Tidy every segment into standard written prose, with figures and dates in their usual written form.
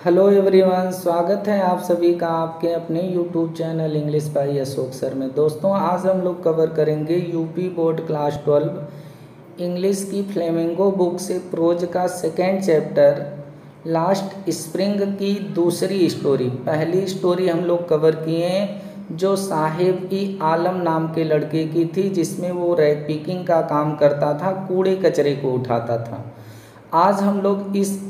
Hello everyone, स्वागत है आप सभी का आपके अपने YouTube channel English by Ashok sir में। दोस्तों, आज हम लोग कवर करेंगे यूपी बोर्ड क्लास 12 इंग्लिश की फ्लेमिंगो बुक से प्रोज का सेकेंड चैप्टर लास्ट स्प्रिंग की दूसरी स्टोरी। पहली स्टोरी हम लोग कवर किए जो साहिब ई आलम नाम के लड़के की थी, जिसमें वो रैग पिकिंग का काम करता था, कूड़े कचरे को उठाता था। आज हम लोग इस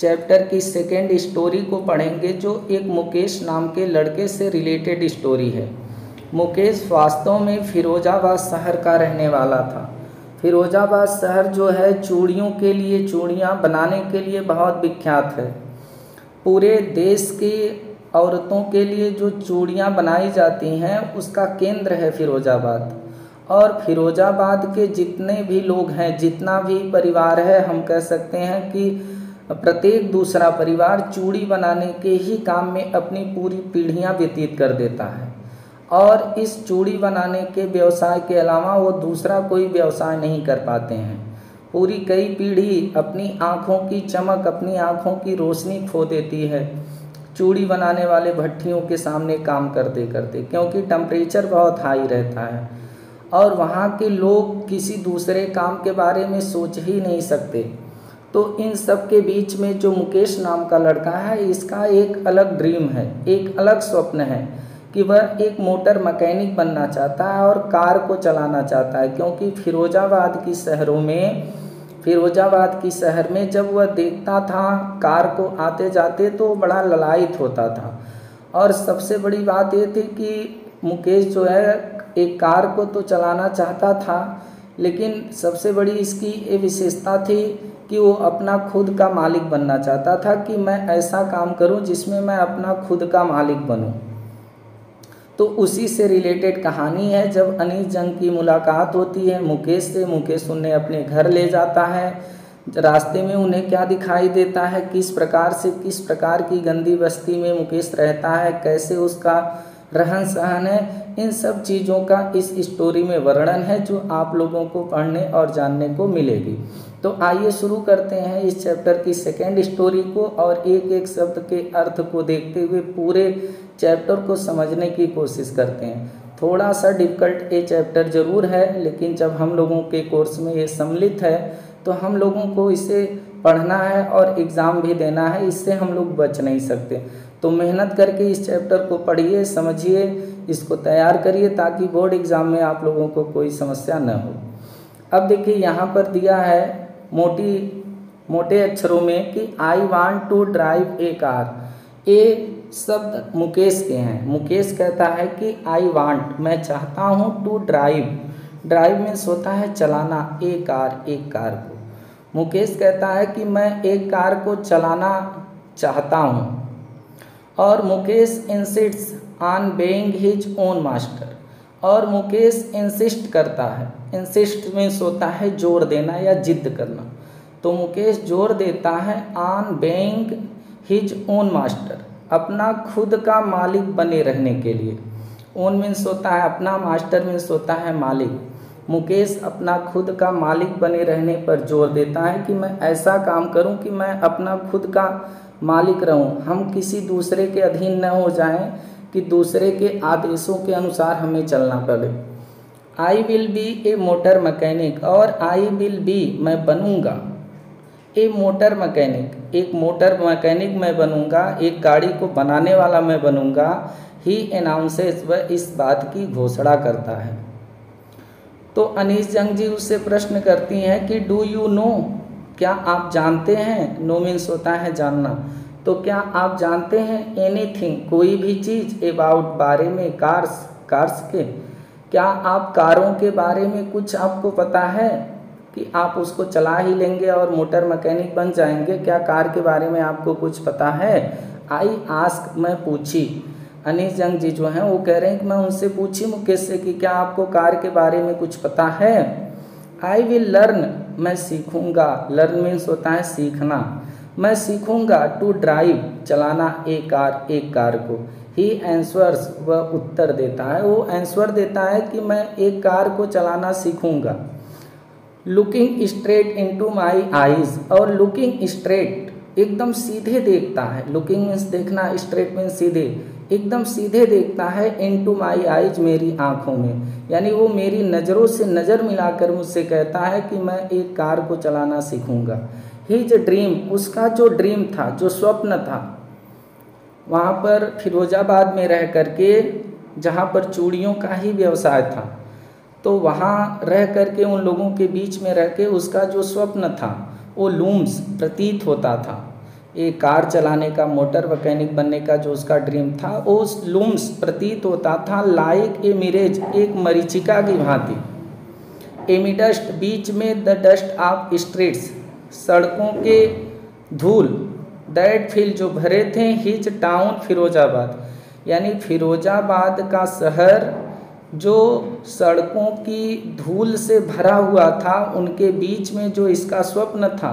चैप्टर की सेकेंड स्टोरी को पढ़ेंगे जो एक मुकेश नाम के लड़के से रिलेटेड स्टोरी है। मुकेश वास्तव में फिरोजाबाद शहर का रहने वाला था। फिरोजाबाद शहर जो है चूड़ियों के लिए, चूड़ियाँ बनाने के लिए बहुत विख्यात है। पूरे देश की औरतों के लिए जो चूड़ियाँ बनाई जाती हैं उसका केंद्र है फिरोजाबाद। और फिरोजाबाद के जितने भी लोग हैं, जितना भी परिवार है, हम कह सकते हैं कि प्रत्येक दूसरा परिवार चूड़ी बनाने के ही काम में अपनी पूरी पीढ़ियां व्यतीत कर देता है। और इस चूड़ी बनाने के व्यवसाय के अलावा वो दूसरा कोई व्यवसाय नहीं कर पाते हैं। पूरी कई पीढ़ी अपनी आँखों की चमक, अपनी आँखों की रोशनी खो देती है चूड़ी बनाने वाले भट्टियों के सामने काम करते करते, क्योंकि टेम्परेचर बहुत हाई रहता है और वहाँ के लोग किसी दूसरे काम के बारे में सोच ही नहीं सकते। तो इन सब के बीच में जो मुकेश नाम का लड़का है, इसका एक अलग ड्रीम है, एक अलग स्वप्न है कि वह एक मोटर मैकेनिक बनना चाहता है और कार को चलाना चाहता है। क्योंकि फिरोजाबाद की शहर में जब वह देखता था कार को आते जाते तो बड़ा ललायित होता था। और सबसे बड़ी बात ये थी कि मुकेश जो है एक कार को तो चलाना चाहता था, लेकिन सबसे बड़ी इसकी ये विशेषता थी कि वो अपना खुद का मालिक बनना चाहता था कि मैं ऐसा काम करूं जिसमें मैं अपना खुद का मालिक बनूं। तो उसी से रिलेटेड कहानी है। जब अनीस जंग की मुलाकात होती है मुकेश से, मुकेश उन्हें अपने घर ले जाता है। रास्ते में उन्हें क्या दिखाई देता है, किस प्रकार की गंदी बस्ती में मुकेश रहता है, कैसे उसका रहन सहन है, इन सब चीज़ों का इस स्टोरी में वर्णन है जो आप लोगों को पढ़ने और जानने को मिलेगी। तो आइए शुरू करते हैं इस चैप्टर की सेकेंड स्टोरी को और एक एक शब्द के अर्थ को देखते हुए पूरे चैप्टर को समझने की कोशिश करते हैं। थोड़ा सा डिफ़िकल्ट ये चैप्टर ज़रूर है, लेकिन जब हम लोगों के कोर्स में ये सम्मिलित है तो हम लोगों को इसे पढ़ना है और एग्ज़ाम भी देना है, इससे हम लोग बच नहीं सकते। तो मेहनत करके इस चैप्टर को पढ़िए, समझिए, इसको तैयार करिए ताकि बोर्ड एग्ज़ाम में आप लोगों को कोई समस्या न हो। अब देखिए यहाँ पर दिया है मोटे अक्षरों में कि I want to drive a car. ये शब्द मुकेश के हैं। मुकेश कहता है कि आई वांट, मैं चाहता हूँ, टू ड्राइव मीन्स होता है चलाना, एक कार को। मुकेश कहता है कि मैं एक कार को चलाना चाहता हूँ। और Mukesh इंसिस्ट्स on being his own master. और मुकेश इंसिस्ट करता है, इंसिस्ट मीन्स होता है जोर देना या जिद करना। तो मुकेश जोर देता है on being his own master, अपना खुद का मालिक बने रहने के लिए। ओन मीन्स होता है अपना, मास्टर मीन्स होता है मालिक। मुकेश अपना खुद का मालिक बने रहने पर जोर देता है कि मैं ऐसा काम करूं कि मैं अपना खुद का मालिक रहूं, हम किसी दूसरे के अधीन न हो जाएं कि दूसरे के आदेशों के अनुसार हमें चलना पड़े। I will be a motor mechanic, और आई विल बी मैं बनूंगा, ए मोटर मैकेनिक, एक मोटर मैकेनिक मैं बनूंगा, एक गाड़ी को बनाने वाला मैं बनूंगा। ही अनाउंसेस, वह इस बात की घोषणा करता है। तो अनीस जंग जी उससे प्रश्न करती हैं कि डू यू नो, क्या आप जानते हैं। नो मीन्स होता है जानना। तो क्या आप जानते हैं एनीथिंग, कोई भी चीज़, अबाउट, बारे में, कार्स के, क्या आप कारों के बारे में कुछ आपको पता है कि आप उसको चला ही लेंगे और मोटर मैकेनिक बन जाएंगे। क्या कार के बारे में आपको कुछ पता है। आई आस्क, मैं पूछी। अनीस जंग जी जो हैं वो कह रहे हैं कि मैं उनसे पूछी मुकेश से कि क्या आपको कार के बारे में कुछ पता है। आई विल लर्न, मैं सीखूंगा। लर्न मीन्स होता है सीखना। मैं सीखूंगा टू ड्राइव, चलाना एक कार को। ही आंसर्स, वह उत्तर देता है, वो आंसर देता है कि मैं एक कार को चलाना सीखूंगा। Looking straight into my eyes, और लुकिंग स्ट्रेट एकदम सीधे देखता है। लुकिंग मीन्स देखना, स्ट्रेट मीन्स सीधे, एकदम सीधे देखता है। इनटू माई आइज, मेरी आँखों में, यानी वो मेरी नज़रों से नज़र मिलाकर मुझसे कहता है कि मैं एक कार को चलाना सीखूंगा। हिज ड्रीम, उसका जो ड्रीम था, जो स्वप्न था, वहाँ पर फिरोजाबाद में रह करके, जहाँ पर चूड़ियों का ही व्यवसाय था, तो वहाँ रह करके उन लोगों के बीच में रह के उसका जो स्वप्न था वो लूम्स प्रतीत होता था। एक कार चलाने का, मोटर मैकेनिक बनने का जो उसका ड्रीम था, वो लूम्स प्रतीत होता था। लाइक ए मिरेज, एक मरीचिका की भांति। एमिडस्ट, बीच में, द डस्ट ऑफ स्ट्रीट्स, सड़कों के धूल, दैट फिल, जो भरे थे, हिज टाउन, फिरोजाबाद, यानी फिरोजाबाद का शहर जो सड़कों की धूल से भरा हुआ था, उनके बीच में जो इसका स्वप्न था,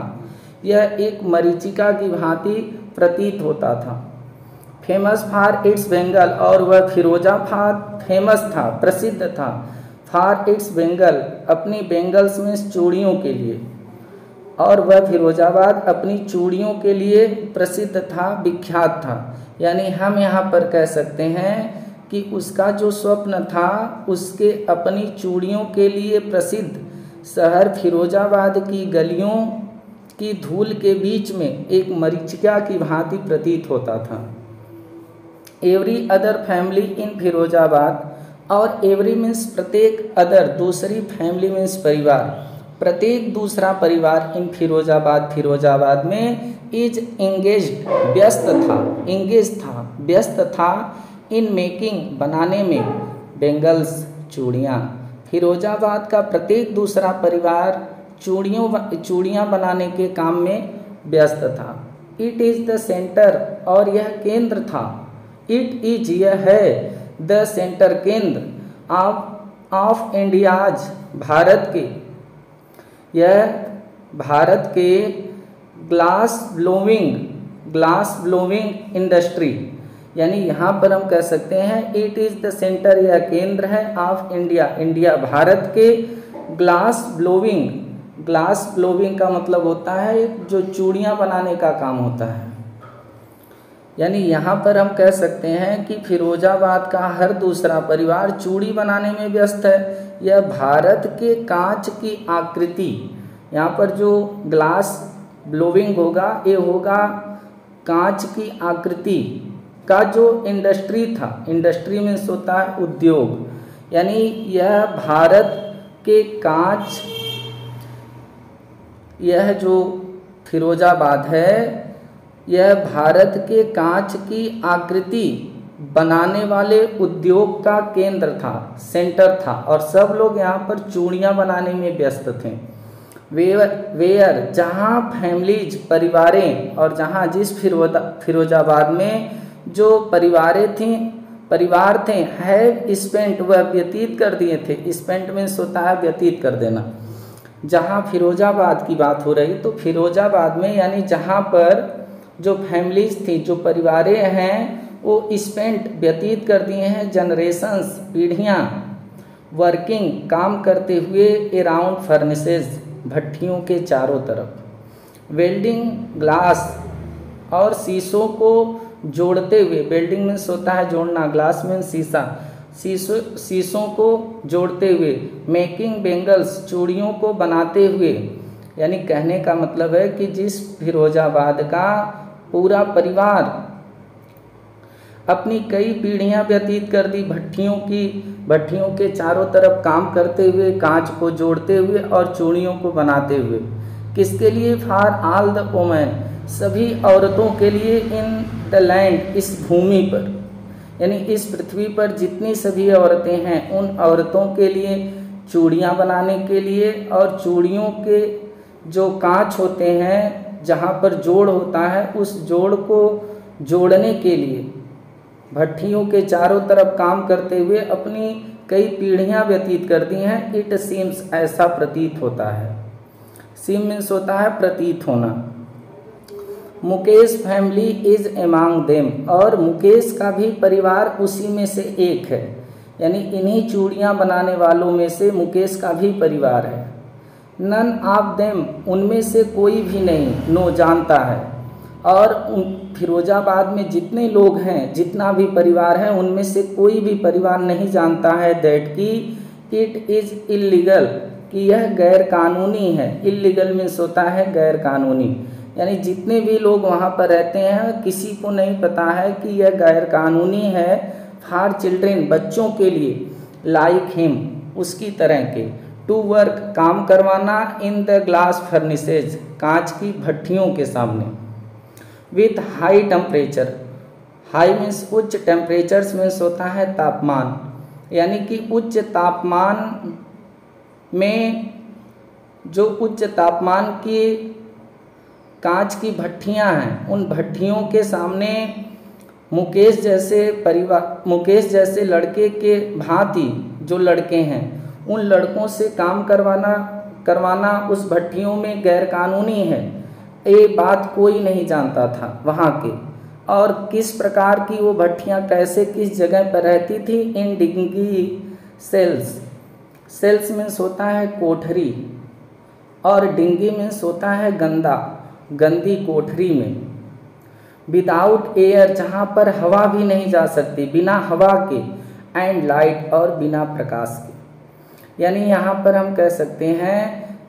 यह एक मरीचिका की भांति प्रतीत होता था। फेमस फॉर इट्स बेंगल, और वह फिरोजाबाद फेमस था, प्रसिद्ध था। फॉर इट्स बेंगल, अपनी बेंगल्स में चूड़ियों के लिए, और वह फिरोजाबाद अपनी चूड़ियों के लिए प्रसिद्ध था, विख्यात था। यानी हम यहाँ पर कह सकते हैं कि उसका जो स्वप्न था, उसके अपनी चूड़ियों के लिए प्रसिद्ध शहर फिरोजाबाद की गलियों की धूल के बीच में एक मरीचिका की भांति प्रतीत होता था। Every other family in Firozabad, और एवरी मीन्स प्रत्येक, अदर दूसरी, फैमिली मीन्स परिवार, प्रत्येक दूसरा परिवार, इन फिरोजाबाद, फिरोजाबाद में, इज एंगेज्ड, व्यस्त था, एंगेज था, व्यस्त था, इन मेकिंग, बनाने में, बेंगल्स, चूड़ियाँ। फिरोजाबाद का प्रत्येक दूसरा परिवार चूड़ियाँ बनाने के काम में व्यस्त था। इट इज़ द सेंटर, और यह केंद्र था। इट इज, यह है, द सेंटर, केंद्र, ऑफ इंडियाज, भारत के, यह भारत के ग्लास ब्लोविंग इंडस्ट्री, यानी यहाँ पर हम कह सकते हैं इट इज़ द सेंटर, यह केंद्र है, ऑफ इंडिया, इंडिया, भारत के ग्लास ब्लोविंग का मतलब होता है जो चूड़ियाँ बनाने का काम होता है। यानी यहाँ पर हम कह सकते हैं कि फिरोजाबाद का हर दूसरा परिवार चूड़ी बनाने में व्यस्त है। यह भारत के कांच की आकृति, यहाँ पर जो ग्लास ब्लोविंग होगा, ये होगा कांच की आकृति का जो इंडस्ट्री था, इंडस्ट्री में होता है उद्योग, यानी यह भारत के कांच, यह जो फिरोजाबाद है, यह भारत के कांच की आकृति बनाने वाले उद्योग का केंद्र था, सेंटर था, और सब लोग यहाँ पर चूड़ियाँ बनाने में व्यस्त थे। वेयर, जहाँ फैमिलीज, परिवारें, और जहाँ जिस फिरोजाबाद में जो परिवार थे, हैव स्पेंट, वह व्यतीत कर दिए थे। स्पेंट मीन्स होता है व्यतीत कर देना। जहाँ फिरोजाबाद की बात हो रही, तो फिरोजाबाद में यानी जहाँ पर जो फैमिलीज थी, जो परिवारें हैं, वो स्पेंट, व्यतीत कर दिए हैं, जनरेशंस, पीढ़ियाँ, वर्किंग, काम करते हुए, अराउंड फर्नेसेस, भट्टियों के चारों तरफ, वेल्डिंग ग्लास, और शीशों को जोड़ते हुए, वेल्डिंग मीन्स होता है जोड़ना, ग्लास मीन्स शीशा, शीशों को जोड़ते हुए, मेकिंग बेंगल्स, चूड़ियों को बनाते हुए, यानी कहने का मतलब है कि जिस फिरोजाबाद का पूरा परिवार अपनी कई पीढ़ियां व्यतीत कर दी भट्टियों के चारों तरफ काम करते हुए, कांच को जोड़ते हुए और चूड़ियों को बनाते हुए। किसके लिए? फॉर ऑल द वुमेन, सभी औरतों के लिए, इन द लैंड, इस भूमि पर, यानी इस पृथ्वी पर जितनी सभी औरतें हैं, उन औरतों के लिए चूड़ियाँ बनाने के लिए, और चूड़ियों के जो कांच होते हैं जहाँ पर जोड़ होता है, उस जोड़ को जोड़ने के लिए भट्टियों के चारों तरफ काम करते हुए अपनी कई पीढ़ियाँ व्यतीत कर दी हैं। इट सीम्स, ऐसा प्रतीत होता है। सीम मीन्स होता है प्रतीत होना। Mukesh family is among them, और मुकेश का भी परिवार उसी में से एक है, यानी इन्हीं चूड़ियाँ बनाने वालों में से मुकेश का भी परिवार है। नन ऑफ देम, उनमें से कोई भी नहीं, नो जानता है, और फिरोजाबाद में जितने लोग हैं, जितना भी परिवार है, उनमें से कोई भी परिवार नहीं जानता है दैट कि इट इज़ इलीगल, कि यह गैर कानूनी है। इलीगल मीन्स होता है गैर कानूनी, यानी जितने भी लोग वहाँ पर रहते हैं किसी को नहीं पता है कि यह गैर कानूनी है फॉर चिल्ड्रेन, बच्चों के लिए, लाइक हिम, उसकी तरह के, टू वर्क, काम करवाना, इन द ग्लास फर्निसेज, कांच की भट्ठियों के सामने, with high temperature, high means उच्च, टेम्परेचर्स मीन्स होता है तापमान, यानी कि उच्च तापमान में, जो उच्च तापमान की कांच की भट्ठियां हैं, उन भट्ठियों के सामने मुकेश जैसे लड़के के भांति जो लड़के हैं, उन लड़कों से काम करवाना उस भट्ठियों में गैरकानूनी है। ये बात कोई नहीं जानता था वहाँ के। और किस प्रकार की वो भट्ठियाँ कैसे किस जगह पर रहती थी, इन डिंगी सेल्स, सेल्स मीन्स होता है कोठरी, और डिंगी मीन्स होता है गंदा, गंदी कोठरी में, विदाउट एयर, जहाँ पर हवा भी नहीं जा सकती, बिना हवा के, एंड लाइट, और बिना प्रकाश के। यानी यहाँ पर हम कह सकते हैं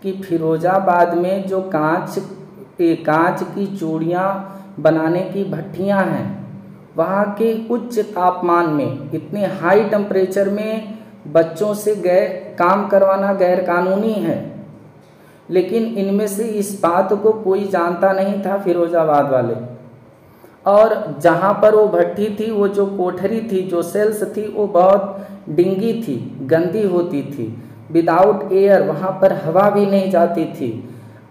कि फिरोजाबाद में जो कांच की चूड़ियाँ बनाने की भट्ठियाँ हैं, वहाँ के उच्च तापमान में, इतने हाई टेम्परेचर में बच्चों से काम करवाना गैर कानूनी है। लेकिन इनमें से इस बात को कोई जानता नहीं था फिरोजाबाद वाले। और जहाँ पर वो भट्टी थी, वो जो कोठरी थी, जो सेल्स थी, वो बहुत डिंगी थी, गंदी होती थी, विदाउट एयर, वहाँ पर हवा भी नहीं जाती थी,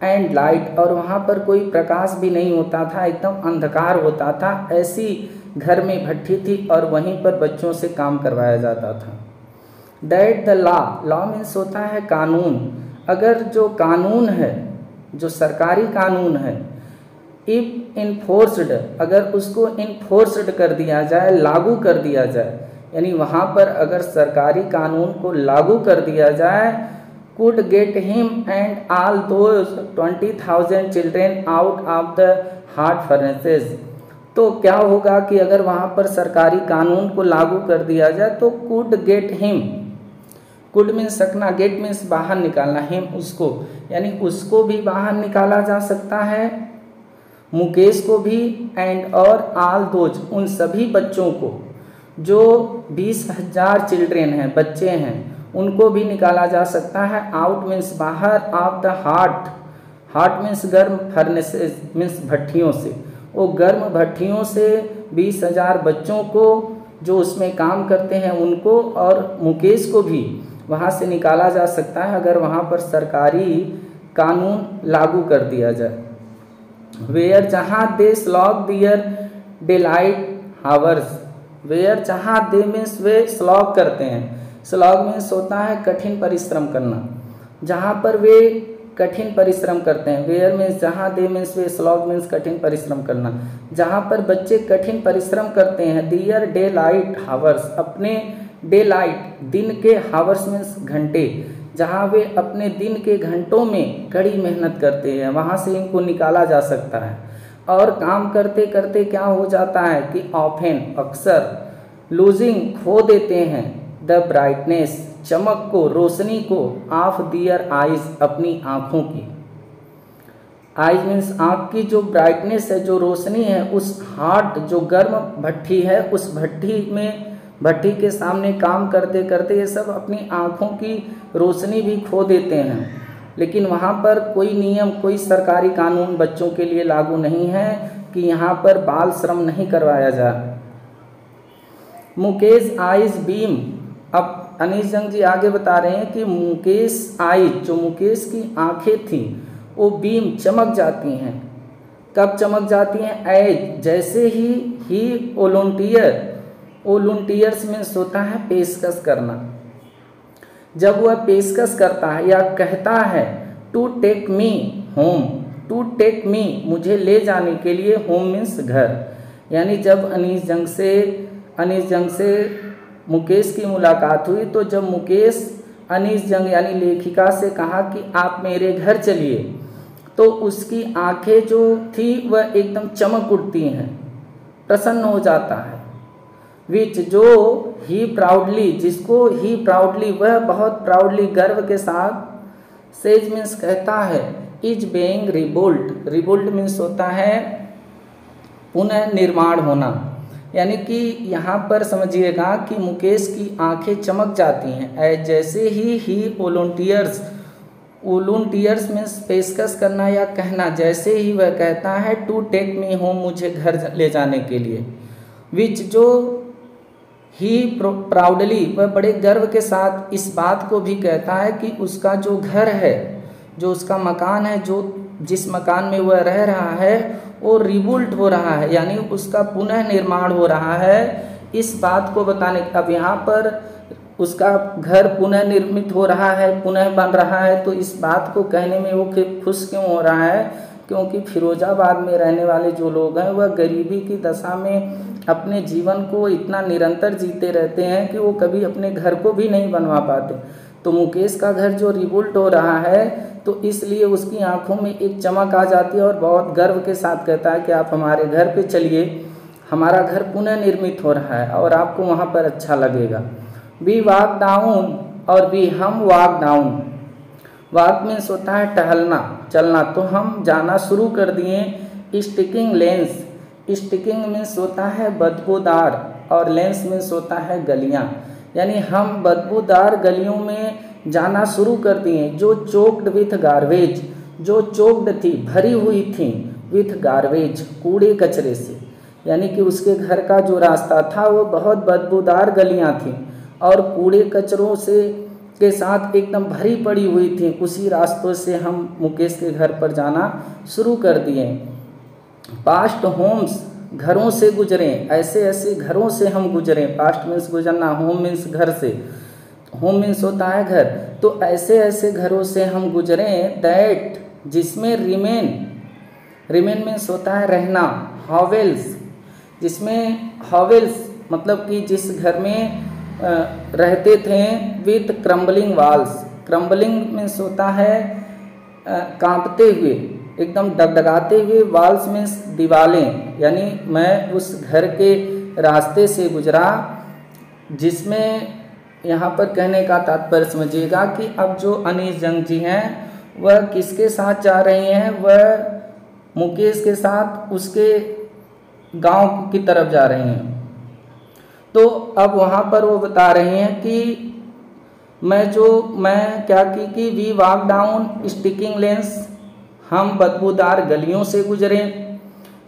एंड लाइट, और वहाँ पर कोई प्रकाश भी नहीं होता था, एकदम अंधकार होता था। ऐसी घर में भट्टी थी और वहीं पर बच्चों से काम करवाया जाता था। दैट द लॉ मीन्स होता है कानून, अगर जो कानून है, जो सरकारी कानून है, इफ इन्फोर्स्ड, अगर उसको इन्फोर्स्ड कर दिया जाए, लागू कर दिया जाए, यानी वहाँ पर अगर सरकारी कानून को लागू कर दिया जाए, could get him and all those 20,000 children out of the hot furnaces, तो क्या होगा कि अगर वहाँ पर सरकारी कानून को लागू कर दिया जाए तो could get him, could means सकना, get मीन्स बाहर निकालना, him उसको, यानी उसको भी बाहर निकाला जा सकता है, मुकेश को भी, एंड और ऑल दोज, उन सभी बच्चों को, जो 20,000 चिल्ड्रेन हैं, बच्चे हैं, उनको भी निकाला जा सकता है। आउट मीन्स बाहर, ऑफ द हाट मीन्स गर्म, फर्नेसेस मीन्स भट्ठियों से, वो गर्म भट्ठियों से 20,000 बच्चों को जो उसमें काम करते हैं उनको, और मुकेश को भी वहाँ से निकाला जा सकता है अगर वहाँ पर सरकारी कानून लागू कर दिया जाए। वेयर, जहाँ they slog their daylight hours, where, जहाँ दे मीन्स वे स्लॉग करते हैं, स्लॉग मीन्स होता है कठिन परिश्रम करना, जहाँ पर वे कठिन परिश्रम करते हैं, वेयर मीन्स जहाँ, they means way, slog means कठिन परिश्रम करना, जहाँ पर बच्चे कठिन परिश्रम करते हैं, दियर डे लाइट हावर्स, अपने डे लाइट, दिन के, हावर्स मीन्स घंटे, जहाँ वे अपने दिन के घंटों में कड़ी मेहनत करते हैं, वहाँ से इनको निकाला जा सकता है। और काम करते करते क्या हो जाता है कि ऑफेन, अक्सर, लूजिंग, खो देते हैं, द ब्राइटनेस, चमक को, रोशनी को, ऑफ दियर आइज, अपनी आँखों की, आइज मीन्स आँख की जो ब्राइटनेस है, जो रोशनी है, उस हॉट, जो गर्म भट्टी है, उस भट्टी के सामने काम करते करते ये सब अपनी आँखों की रोशनी भी खो देते हैं। लेकिन वहाँ पर कोई नियम, कोई सरकारी कानून बच्चों के लिए लागू नहीं है कि यहाँ पर बाल श्रम नहीं करवाया जाए। मुकेश आइज बीम, अब अनीश जंग जी आगे बता रहे हैं कि मुकेश आइज, जो मुकेश की आंखें थी, वो बीम, चमक जाती हैं। कब चमक जाती हैं? एज, जैसे ही वॉलंटियर्स मीन्स होता है पेशकश करना, जब वह पेशकश करता है या कहता है to take me home, to take me, मुझे ले जाने के लिए, होम मीन्स घर, यानी जब अनीश जंग से मुकेश की मुलाकात हुई, तो जब मुकेश अनीश जंग यानी लेखिका से कहा कि आप मेरे घर चलिए, तो उसकी आंखें जो थी वह एकदम चमक उठती हैं, प्रसन्न हो जाता है। विच जो ही प्राउडली, जिसको ही प्राउडली, वह बहुत प्राउडली गर्व के साथ, सेज मीन्स कहता है, इज बेइंग रिबुल्ड, रिबुल्ड मीन्स होता है पुनः निर्माण होना। यानी कि यहाँ पर समझिएगा कि मुकेश की आंखें चमक जाती हैं जैसे ही वॉलंटियर्स, वॉलंटियर्स मीन्स पेशकश करना या कहना, जैसे ही वह कहता है टू टेक मी होम, मुझे घर ले जाने के लिए। विच जो ही प्राउडली, वह बड़े गर्व के साथ इस बात को भी कहता है कि उसका जो घर है, जो उसका मकान है, जो जिस मकान में वह रह रहा है वो रिबुल्ट हो रहा है, यानी उसका पुनः निर्माण हो रहा है। इस बात को बताने, अब यहाँ पर उसका घर पुनः निर्मित हो रहा है, पुनः बन रहा है, तो इस बात को कहने में वो खुश क्यों हो रहा है? क्योंकि फिरोजाबाद में रहने वाले जो लोग हैं वह गरीबी की दशा में अपने जीवन को इतना निरंतर जीते रहते हैं कि वो कभी अपने घर को भी नहीं बनवा पाते। तो मुकेश का घर जो रिबुल्ट हो रहा है, तो इसलिए उसकी आंखों में एक चमक आ जाती है और बहुत गर्व के साथ कहता है कि आप हमारे घर पे चलिए, हमारा घर पुनः निर्मित हो रहा है और आपको वहाँ पर अच्छा लगेगा। वी वॉक डाउन, और वी हम वॉक डाउन, वॉक मीन्स होता है टहलना, चलना, तो हम जाना शुरू कर दिए स्टिकिंग लेंस, स्टिकिंग मीन्स होता है बदबूदार और लेंस मीन्स होता है गलियाँ, यानी हम बदबूदार गलियों में जाना शुरू कर दिए, जो चोक्ड विथ गार्बेज, जो चोक्ड थी, भरी हुई थी, विथ गार्बेज, कूड़े कचरे से, यानी कि उसके घर का जो रास्ता था वो बहुत बदबूदार गलियां थीं और कूड़े कचरों से के साथ एकदम भरी पड़ी हुई थी। उसी रास्तों से हम मुकेश के घर पर जाना शुरू कर दिए। पास्ट होम्स, घरों से गुजरे, ऐसे ऐसे घरों से हम गुजरे, पास्ट मीन्स गुजरना, होम मीन्स घर से, होम मीन्स होता है घर, तो ऐसे ऐसे घरों से हम गुजरे, दैट, जिसमें रिमेन, रिमेन मीन्स होता है रहना, हॉवेल्स, जिसमें हॉवेल्स मतलब कि जिस घर में रहते थे, with crumbling walls, crumbling means होता है कांपते हुए, एकदम डगडगाते हुए, वाल्स मीन्स दीवारें, यानी मैं उस घर के रास्ते से गुजरा जिसमें, यहाँ पर कहने का तात्पर्य समझिएगा कि अब जो अनीस जंग जी हैं वह किसके साथ जा रही हैं? वह मुकेश के साथ उसके गांव की तरफ जा रही हैं। तो अब वहाँ पर वो बता रही हैं कि मैं क्या की कि we walk down stinking lanes, हम बदबूदार गलियों से गुजरे,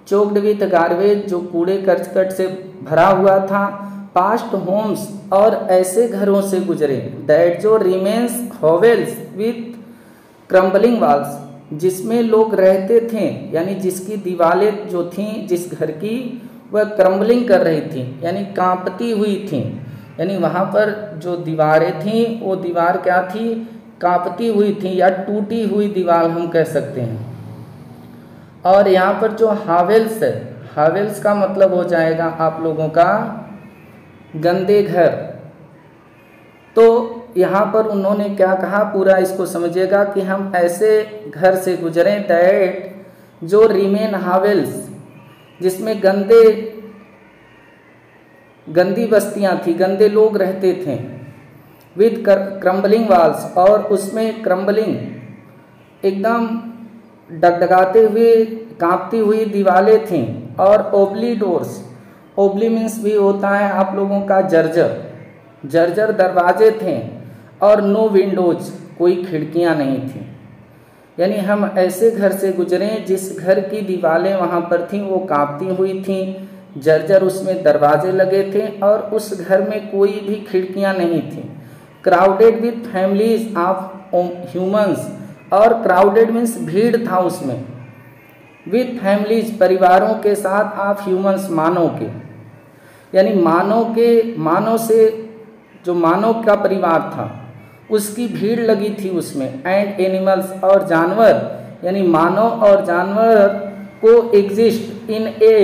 चोक्ड विथ गार्बेज, जो कूड़े करकट से भरा हुआ था, पास्ट होम्स, और ऐसे घरों से गुजरे, दैट जो remains hovels with crumbling walls, जिसमें लोग रहते थे, यानी जिसकी दीवारें जो थीं, जिस घर की, वह क्रम्बलिंग कर रही थी, यानी कांपती हुई थी, यानी वहाँ पर जो दीवारें थीं वो दीवार क्या थी? कांपती हुई थी या टूटी हुई दीवार हम कह सकते हैं। और यहाँ पर जो हावेल्स है, हावेल्स का मतलब हो जाएगा आप लोगों का गंदे घर। तो यहाँ पर उन्होंने क्या कहा, पूरा इसको समझिएगा कि हम ऐसे घर से गुजरे, दैट जो रिमेन हावेल्स, जिसमें गंदी बस्तियाँ थी, गंदे लोग रहते थे, विथ क्रम्बलिंग वाल्स, और उसमें क्रम्बलिंग एकदम डगडगाते हुए, कांपती हुई दीवारें थीं, और ओबली डोर्स, ओबली मीन्स भी होता है आप लोगों का जर्जर, जर्जर दरवाजे थे, और नो विंडोज, कोई खिड़कियां नहीं थीं। यानी हम ऐसे घर से गुजरे जिस घर की दीवारें वहाँ पर थीं वो कांपती हुई थीं, जर्जर उसमें दरवाजे लगे थे, और उस घर में कोई भी खिड़कियां नहीं थीं। Crowded with families of humans, और क्राउडेड मीन्स भीड़ था उसमें, विथ फैमिलीज, परिवारों के साथ, ऑफ ह्यूमंस, मानव के, यानी मानव से जो मानव का परिवार था उसकी भीड़ लगी थी उसमें, एंड एनिमल्स, और जानवर, यानी मानव और जानवर को exist in A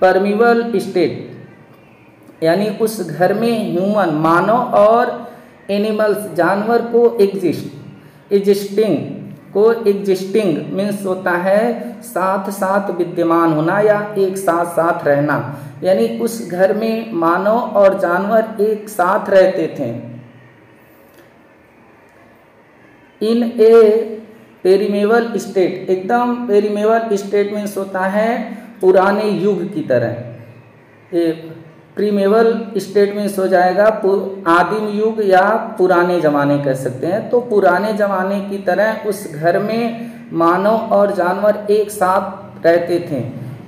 permeable state, यानी उस घर में ह्यूमन, मानव और एनिमल्स, जानवर को एग्जिस्टिंग को एग्जिस्टिंग मीन्स होता है साथ साथ विद्यमान होना या एक साथ साथ रहना, यानी उस घर में मानव और जानवर एक साथ रहते थे। इन ए पेरिमेवल स्टेट, एकदम पेरिमेवल स्टेट मीन्स होता है पुराने युग की तरह। ये प्रीमेवल स्टेट मीन्स हो जाएगा आदिम युग या पुराने ज़माने कह सकते हैं। तो पुराने ज़माने की तरह उस घर में मानव और जानवर एक साथ रहते थे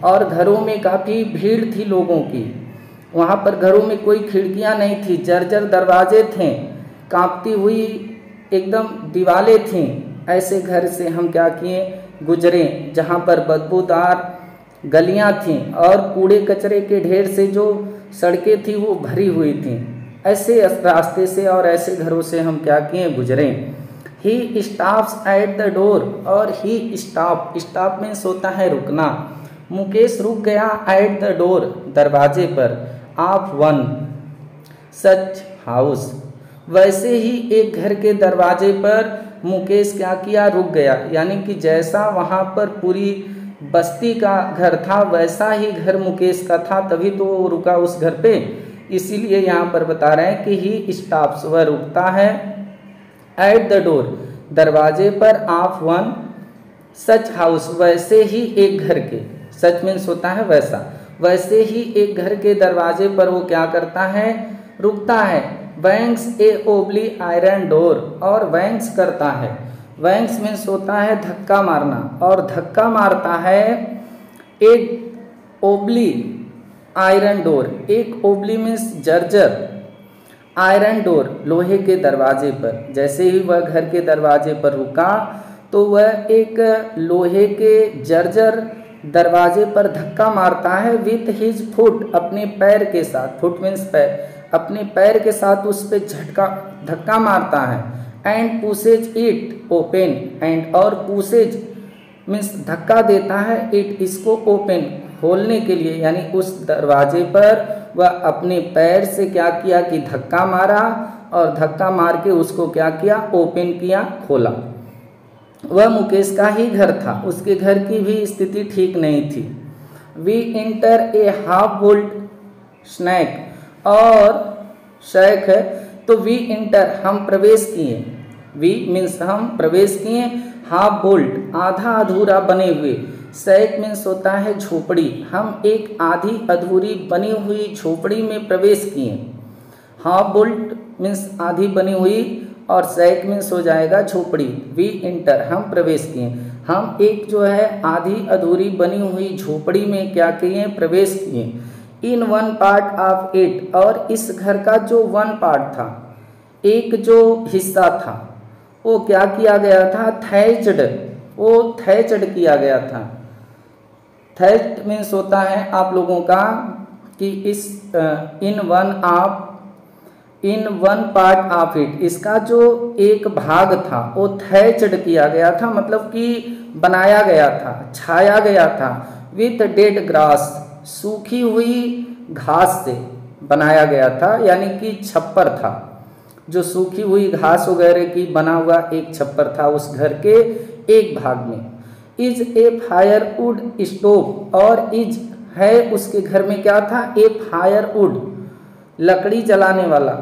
और घरों में काफ़ी भीड़ थी लोगों की। वहाँ पर घरों में कोई खिड़कियाँ नहीं थी, जर्जर दरवाजे थे, कांपती हुई एकदम दीवारें थीं। ऐसे घर से हम क्या किए, गुजरे, जहाँ पर बदबूदार गलियाँ थीं और कूड़े कचरे के ढेर से जो सड़कें थी वो भरी हुई थीं। ऐसे रास्ते से और ऐसे घरों से हम क्या किए, गुजरे। ही स्टॉप्स एट द डोर, और ही स्टॉप मीन्स होता है रुकना। मुकेश रुक गया एट द डोर, दरवाजे पर, ऑफ वन सच हाउस, वैसे ही एक घर के दरवाजे पर मुकेश क्या किया, रुक गया। यानी कि जैसा वहाँ पर पूरी बस्ती का घर था वैसा ही घर मुकेश का था, तभी तो वो रुका उस घर पे। इसीलिए यहाँ पर बता रहे हैं कि ही स्टॉप्स, वह रुकता है, एट द डोर, दरवाजे पर, ऑफ वन सच हाउस, वैसे ही एक घर के, सच मीन्स होता है वैसा, वैसे ही एक घर के दरवाजे पर वो क्या करता है, रुकता है। बैंग्स ए ओबली आयरन डोर, और बैंग्स करता है, बैंग्स मीन्स होता है धक्का मारना, और धक्का मारता है एक ओबली आयरन डोर, एक ओबली मीन्स जर्जर, आयरन डोर लोहे के दरवाजे पर। जैसे ही वह घर के दरवाजे पर रुका तो वह एक लोहे के जर्जर दरवाजे पर धक्का मारता है, विथ हिज फुट, अपने पैर के साथ, फुट मीन्स पैर, अपने पैर के साथ उस पर धक्का मारता है। And pushes it open, and और पुशेज मीन्स धक्का देता है, इट इसको ओपन खोलने के लिए, यानी उस दरवाजे पर वह अपने पैर से क्या किया कि धक्का मारा, और धक्का मार के उसको क्या किया, ओपन किया, खोला। वह मुकेश का ही घर था, उसके घर की भी स्थिति ठीक नहीं थी। We enter a half built shack, और शैक है तो वी इंटर हम प्रवेश किए, वी मीन्स हम प्रवेश किए, हाफ बोल्ट आधा अधूरा बने हुए, शैक मीन्स होता है झोपड़ी, हम एक आधी अधूरी बनी हुई झोपड़ी में प्रवेश किए। हाफ बोल्ट मीन्स आधी बनी हुई और शैक मीन्स हो जाएगा झोपड़ी। वी इंटर हम प्रवेश किए, हम एक जो है आधी अधूरी बनी हुई झोपड़ी में क्या किए, प्रवेश किए। In one part of it, और इस घर का जो वन पार्ट था, एक जो हिस्सा था, वो क्या किया गया था, थैच्ड, वो थैच्ड किया गया था। थैच्ड मीन्स होता है आप लोगों का कि इस in one part of it, इसका जो एक भाग था वो थैच्ड किया गया था, मतलब कि बनाया गया था, छाया गया था। विथ डेड ग्रास, सूखी हुई घास से बनाया गया था, यानी कि छप्पर था, जो सूखी हुई घास वगैरह की बना हुआ एक छप्पर था उस घर के एक भाग में। इज ए फायरवुड स्टोव, और इज है उसके घर में क्या था, ए फायरवुड लकड़ी जलाने वाला,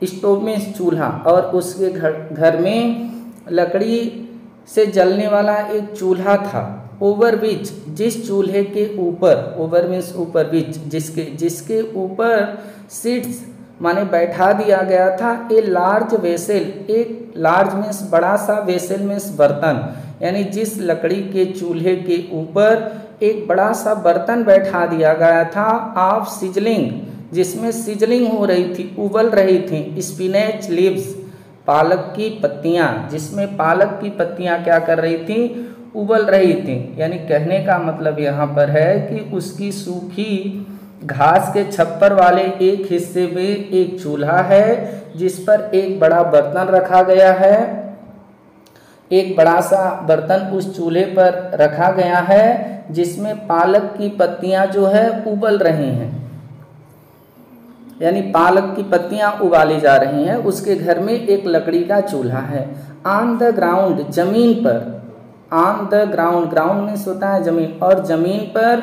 स्टोव में चूल्हा, और उसके घर में लकड़ी से जलने वाला एक चूल्हा था। ओवर विच, जिस चूल्हे के ऊपर, ओवर मीन्स ऊपर, विच जिसके ऊपर सीट्स माने बैठा दिया गया था, ए लार्ज वेसल, एक लार्ज मीन्स बड़ा सा, वेसल मीन्स बर्तन, यानी जिस लकड़ी के चूल्हे के ऊपर एक बड़ा सा बर्तन बैठा दिया गया था, ऑफ सिजलिंग, जिसमें सिजलिंग हो रही थी, उबल रही थी, स्पिनेच लीव्स, पालक की पत्तियां, जिसमें पालक की पत्तियां क्या कर रही थी, उबल रही थी। यानी कहने का मतलब यहाँ पर है कि उसकी सूखी घास के छप्पर वाले एक हिस्से में एक चूल्हा है जिस पर एक बड़ा बर्तन रखा गया है, एक बड़ा सा बर्तन उस चूल्हे पर रखा गया है जिसमें पालक की पत्तियां जो है उबल रही हैं, यानी पालक की पत्तियां उबाली जा रही हैं। उसके घर में एक लकड़ी का चूल्हा है। ऑन द ग्राउंड जमीन पर, on the ground, ground means होता है जमीन, और जमीन पर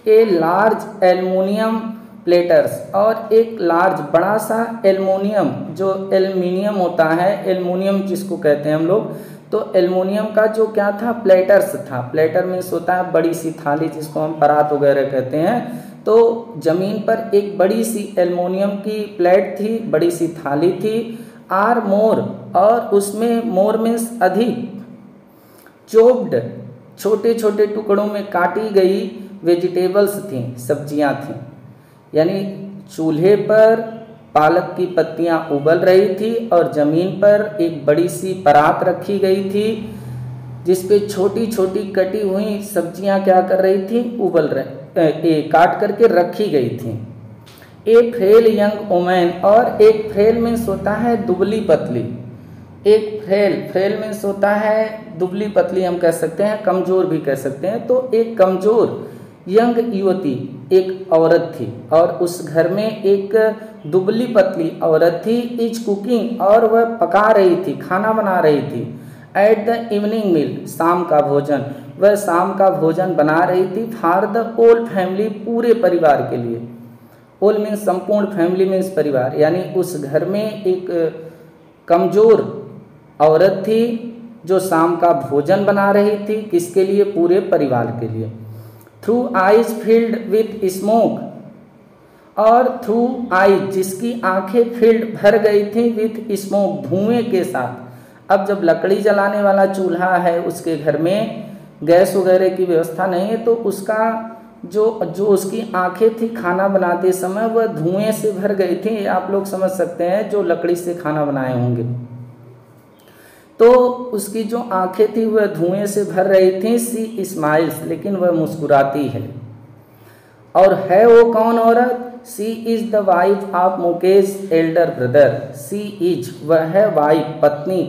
ए लार्ज एल्युमिनियम प्लेटर्स, और एक लार्ज बड़ा सा एल्युमिनियम, जो एल्युमिनियम होता है, एल्युमिनियम जिसको कहते हैं हम लोग, तो एल्युमिनियम का जो क्या था, प्लेटर्स था। प्लेटर मीन्स होता है बड़ी सी थाली जिसको हम परात वगैरह कहते हैं। तो ज़मीन पर एक बड़ी सी एल्युमिनियम की प्लेट थी, बड़ी सी थाली थी। आर मोर, और उसमें मोर मीन्स अधिक, चोप्ड छोटे छोटे टुकड़ों में काटी गई वेजिटेबल्स थी, सब्जियां थी। यानी चूल्हे पर पालक की पत्तियां उबल रही थी और ज़मीन पर एक बड़ी सी परात रखी गई थी जिस पे छोटी छोटी कटी हुई सब्जियां क्या कर रही थी, उबल रही, काट करके रखी गई थी। ए फ्रेल यंग वुमेन, और एक फ्रेल मीन्स होता है दुबली पतली, एक फ्रेल मीन्स होता है दुबली पतली, हम कह सकते हैं कमज़ोर भी कह सकते हैं। तो एक कमज़ोर यंग युवती, एक औरत थी, और उस घर में एक दुबली पतली औरत थी। इज कुकिंग, और वह पका रही थी, खाना बना रही थी। एट द इवनिंग मील, शाम का भोजन, वह शाम का भोजन बना रही थी। फॉर द होल फैमिली, पूरे परिवार के लिए। होल मीन्स संपूर्ण, फैमिली मीन्स परिवार, यानी उस घर में एक कमज़ोर औरत थी जो शाम का भोजन बना रही थी, किसके लिए, पूरे परिवार के लिए। Through eyes filled with smoke, और थ्रू आइज जिसकी आंखें फिल्ड भर गई थी विथ स्मोक, धुएं के साथ। अब जब लकड़ी जलाने वाला चूल्हा है उसके घर में, गैस वगैरह की व्यवस्था नहीं है, तो उसका जो उसकी आंखें थी खाना बनाते समय वह धुएं से भर गई थी। आप लोग समझ सकते हैं जो लकड़ी से खाना बनाए होंगे, तो उसकी जो आंखें थी वह धुएं से भर रही थी। सी स्माइल्स, लेकिन वह मुस्कुराती है। और है वो कौन औरत, she is the wife of Mukesh elder brother. She is, वह है वाइफ, पत्नी,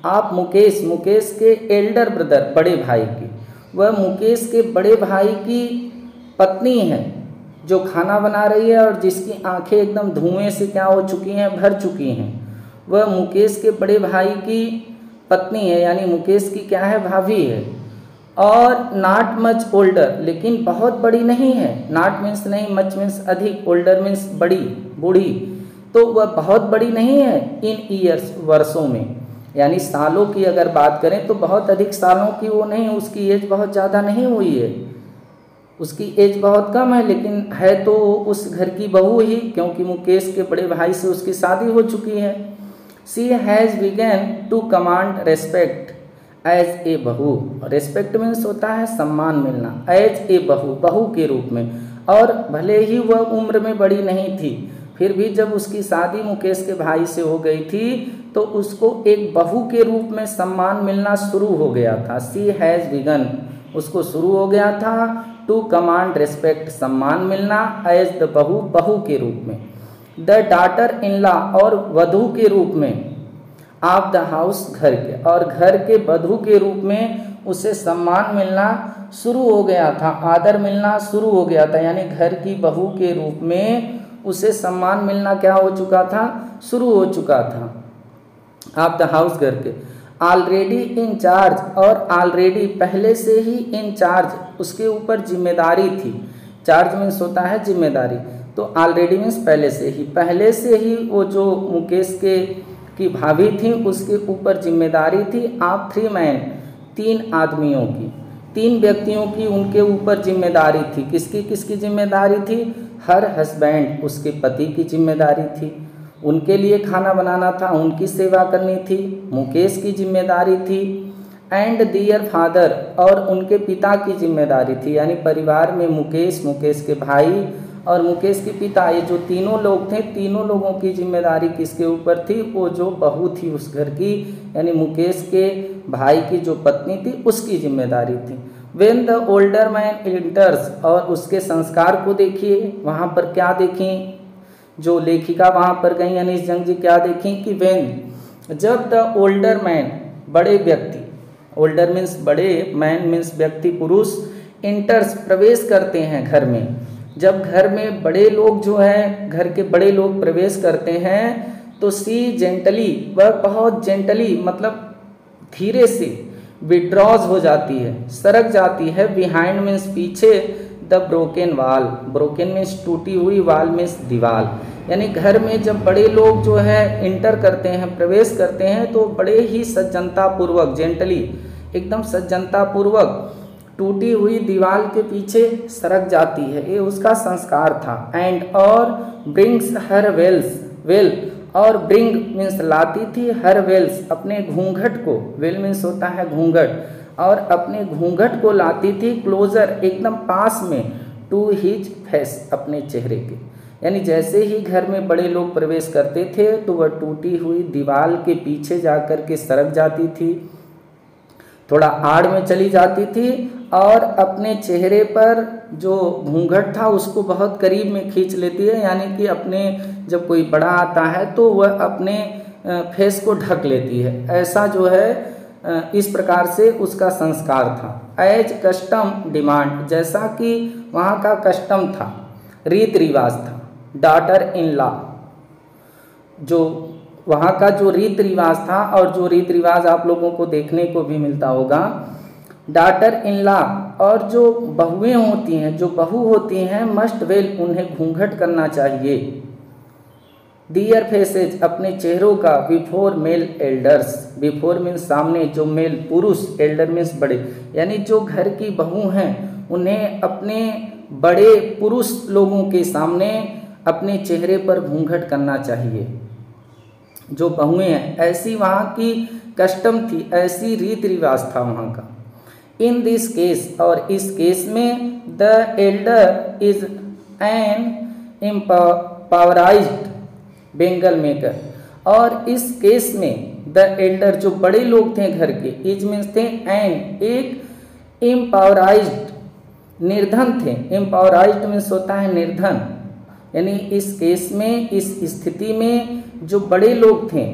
ऑफ मुकेश, मुकेश के एल्डर ब्रदर, बड़े भाई की। वह मुकेश के बड़े भाई की पत्नी है जो खाना बना रही है और जिसकी आंखें एकदम धुएं से क्या हो चुकी हैं, भर चुकी हैं। वह मुकेश के बड़े भाई की पत्नी है, यानी मुकेश की क्या है, भाभी है। और नॉट मच ओल्डर, लेकिन बहुत बड़ी नहीं है। नॉट मीन्स नहीं, मच मीन्स अधिक, ओल्डर मीन्स बड़ी, बूढ़ी। तो वह बहुत बड़ी नहीं है इन ईयर्स, वर्षों में, यानी सालों की अगर बात करें तो बहुत अधिक सालों की वो नहीं, उसकी एज बहुत ज़्यादा नहीं हुई है, उसकी एज बहुत कम है, लेकिन है तो उस घर की बहू ही, क्योंकि मुकेश के बड़े भाई से उसकी शादी हो चुकी है। She has begun to command respect as a bahu. Respect means होता है सम्मान मिलना, एज ए बहू, बहू के रूप में। और भले ही वह उम्र में बड़ी नहीं थी, फिर भी जब उसकी शादी मुकेश के भाई से हो गई थी तो उसको एक बहू के रूप में सम्मान मिलना शुरू हो गया था। सी हैज़ बिगन, उसको शुरू हो गया था टू कमांड रेस्पेक्ट, सम्मान मिलना, एज द बहू, बहू के रूप में। द डॉटर इन लॉ, और वधू के रूप में, ऑफ द हाउस, घर के, और घर के वधू के रूप में उसे सम्मान मिलना शुरू हो गया था, आदर मिलना शुरू हो गया था, यानी घर की बहू के रूप में उसे सम्मान मिलना क्या हो चुका था, शुरू हो चुका था। ऑफ द हाउस, घर के। ऑलरेडी इन चार्ज, और ऑलरेडी पहले से ही इन चार्ज, उसके ऊपर जिम्मेदारी थी। चार्ज मीन्स होता है जिम्मेदारी, तो ऑलरेडी मीन्स पहले से ही वो जो मुकेश की भाभी थी उसके ऊपर जिम्मेदारी थी। आप 3 मैन, 3 आदमियों की, 3 व्यक्तियों की उनके ऊपर जिम्मेदारी थी। किसकी किसकी जिम्मेदारी थी, हर हस्बैंड, उसके पति की जिम्मेदारी थी, उनके लिए खाना बनाना था, उनकी सेवा करनी थी, मुकेश की जिम्मेदारी थी। एंड दियर फादर, और उनके पिता की जिम्मेदारी थी, यानी परिवार में मुकेश, मुकेश के भाई और मुकेश के पिता, ये जो तीनों लोग थे, तीनों लोगों की जिम्मेदारी किसके ऊपर थी, वो जो बहू थी उस घर की, यानी मुकेश के भाई की जो पत्नी थी उसकी जिम्मेदारी थी। वेन द ओल्डर मैन इंटर्स, और उसके संस्कार को देखिए, वहाँ पर क्या देखें, जो लेखिका वहाँ पर गई अनीश जंग जी, क्या देखें कि वेन, जब द ओल्डर मैन, बड़े व्यक्ति, ओल्डर मीन्स बड़े, मैन मीन्स व्यक्ति, पुरुष, इंटर्स, प्रवेश करते हैं घर में। जब घर में बड़े लोग जो हैं, घर के बड़े लोग प्रवेश करते हैं तो सी जेंटली, वह बहुत जेंटली, मतलब धीरे से विड्रॉज हो जाती है, सरक जाती है। बिहाइंड मीन्स पीछे, द ब्रोकन वाल, ब्रोकन मीन्स टूटी हुई, वाल मीन्स दीवार। यानी घर में जब बड़े लोग जो है इंटर करते हैं, प्रवेश करते हैं, तो बड़े ही सज्जनता पूर्वक, जेंटली, एकदम सज्जनता पूर्वक टूटी हुई दीवार के पीछे सरक जाती है। ये उसका संस्कार था। एंड और ब्रिंग्स हर वेल्स, वेल, और ब्रिंग मीन्स लाती थी, हर वेल्स अपने घूंघट को, वेल मीन्स होता है घूंघट, और अपने घूंघट को लाती थी क्लोजर, एकदम पास में, टू हिज फेस, अपने चेहरे के। यानी जैसे ही घर में बड़े लोग प्रवेश करते थे तो वह टूटी हुई दीवार के पीछे जाकर के सरक जाती थी, थोड़ा आड़ में चली जाती थी, और अपने चेहरे पर जो घूंघट था उसको बहुत करीब में खींच लेती है। यानी कि अपने, जब कोई बड़ा आता है तो वह अपने फेस को ढक लेती है। ऐसा जो है इस प्रकार से उसका संस्कार था। एज कस्टम डिमांड, जैसा कि वहाँ का कस्टम था, रीत रिवाज था। डॉटर इन लॉ, जो वहाँ का जो रीत रिवाज था, और जो रीत रिवाज आप लोगों को देखने को भी मिलता होगा, डॉटर इन लॉ, और जो बहुएं होती हैं, जो बहू होती हैं, मस्ट वेल, उन्हें घूंघट करना चाहिए। दियर फेसेज, अपने चेहरों का, before male elders, before means सामने, जो मेल पुरुष, एल्डर मीन्स बड़े, यानी जो घर की बहू हैं उन्हें अपने बड़े पुरुष लोगों के सामने अपने चेहरे पर घूंघट करना चाहिए। जो बहुएं हैं, ऐसी वहाँ की कस्टम थी, ऐसी रीत रिवाज था वहाँ का। इन दिस केस, और इस केस में, the elder is an empowerized bangle maker, और इस केस में द एल्डर, जो बड़े लोग थे घर के, इज मीन्स थे एन, एक एम्पावराइज्ड, निर्धन थे। एम्पावराइज्ड मीन्स होता है निर्धन। यानी इस केस में, इस स्थिति में जो बड़े लोग थे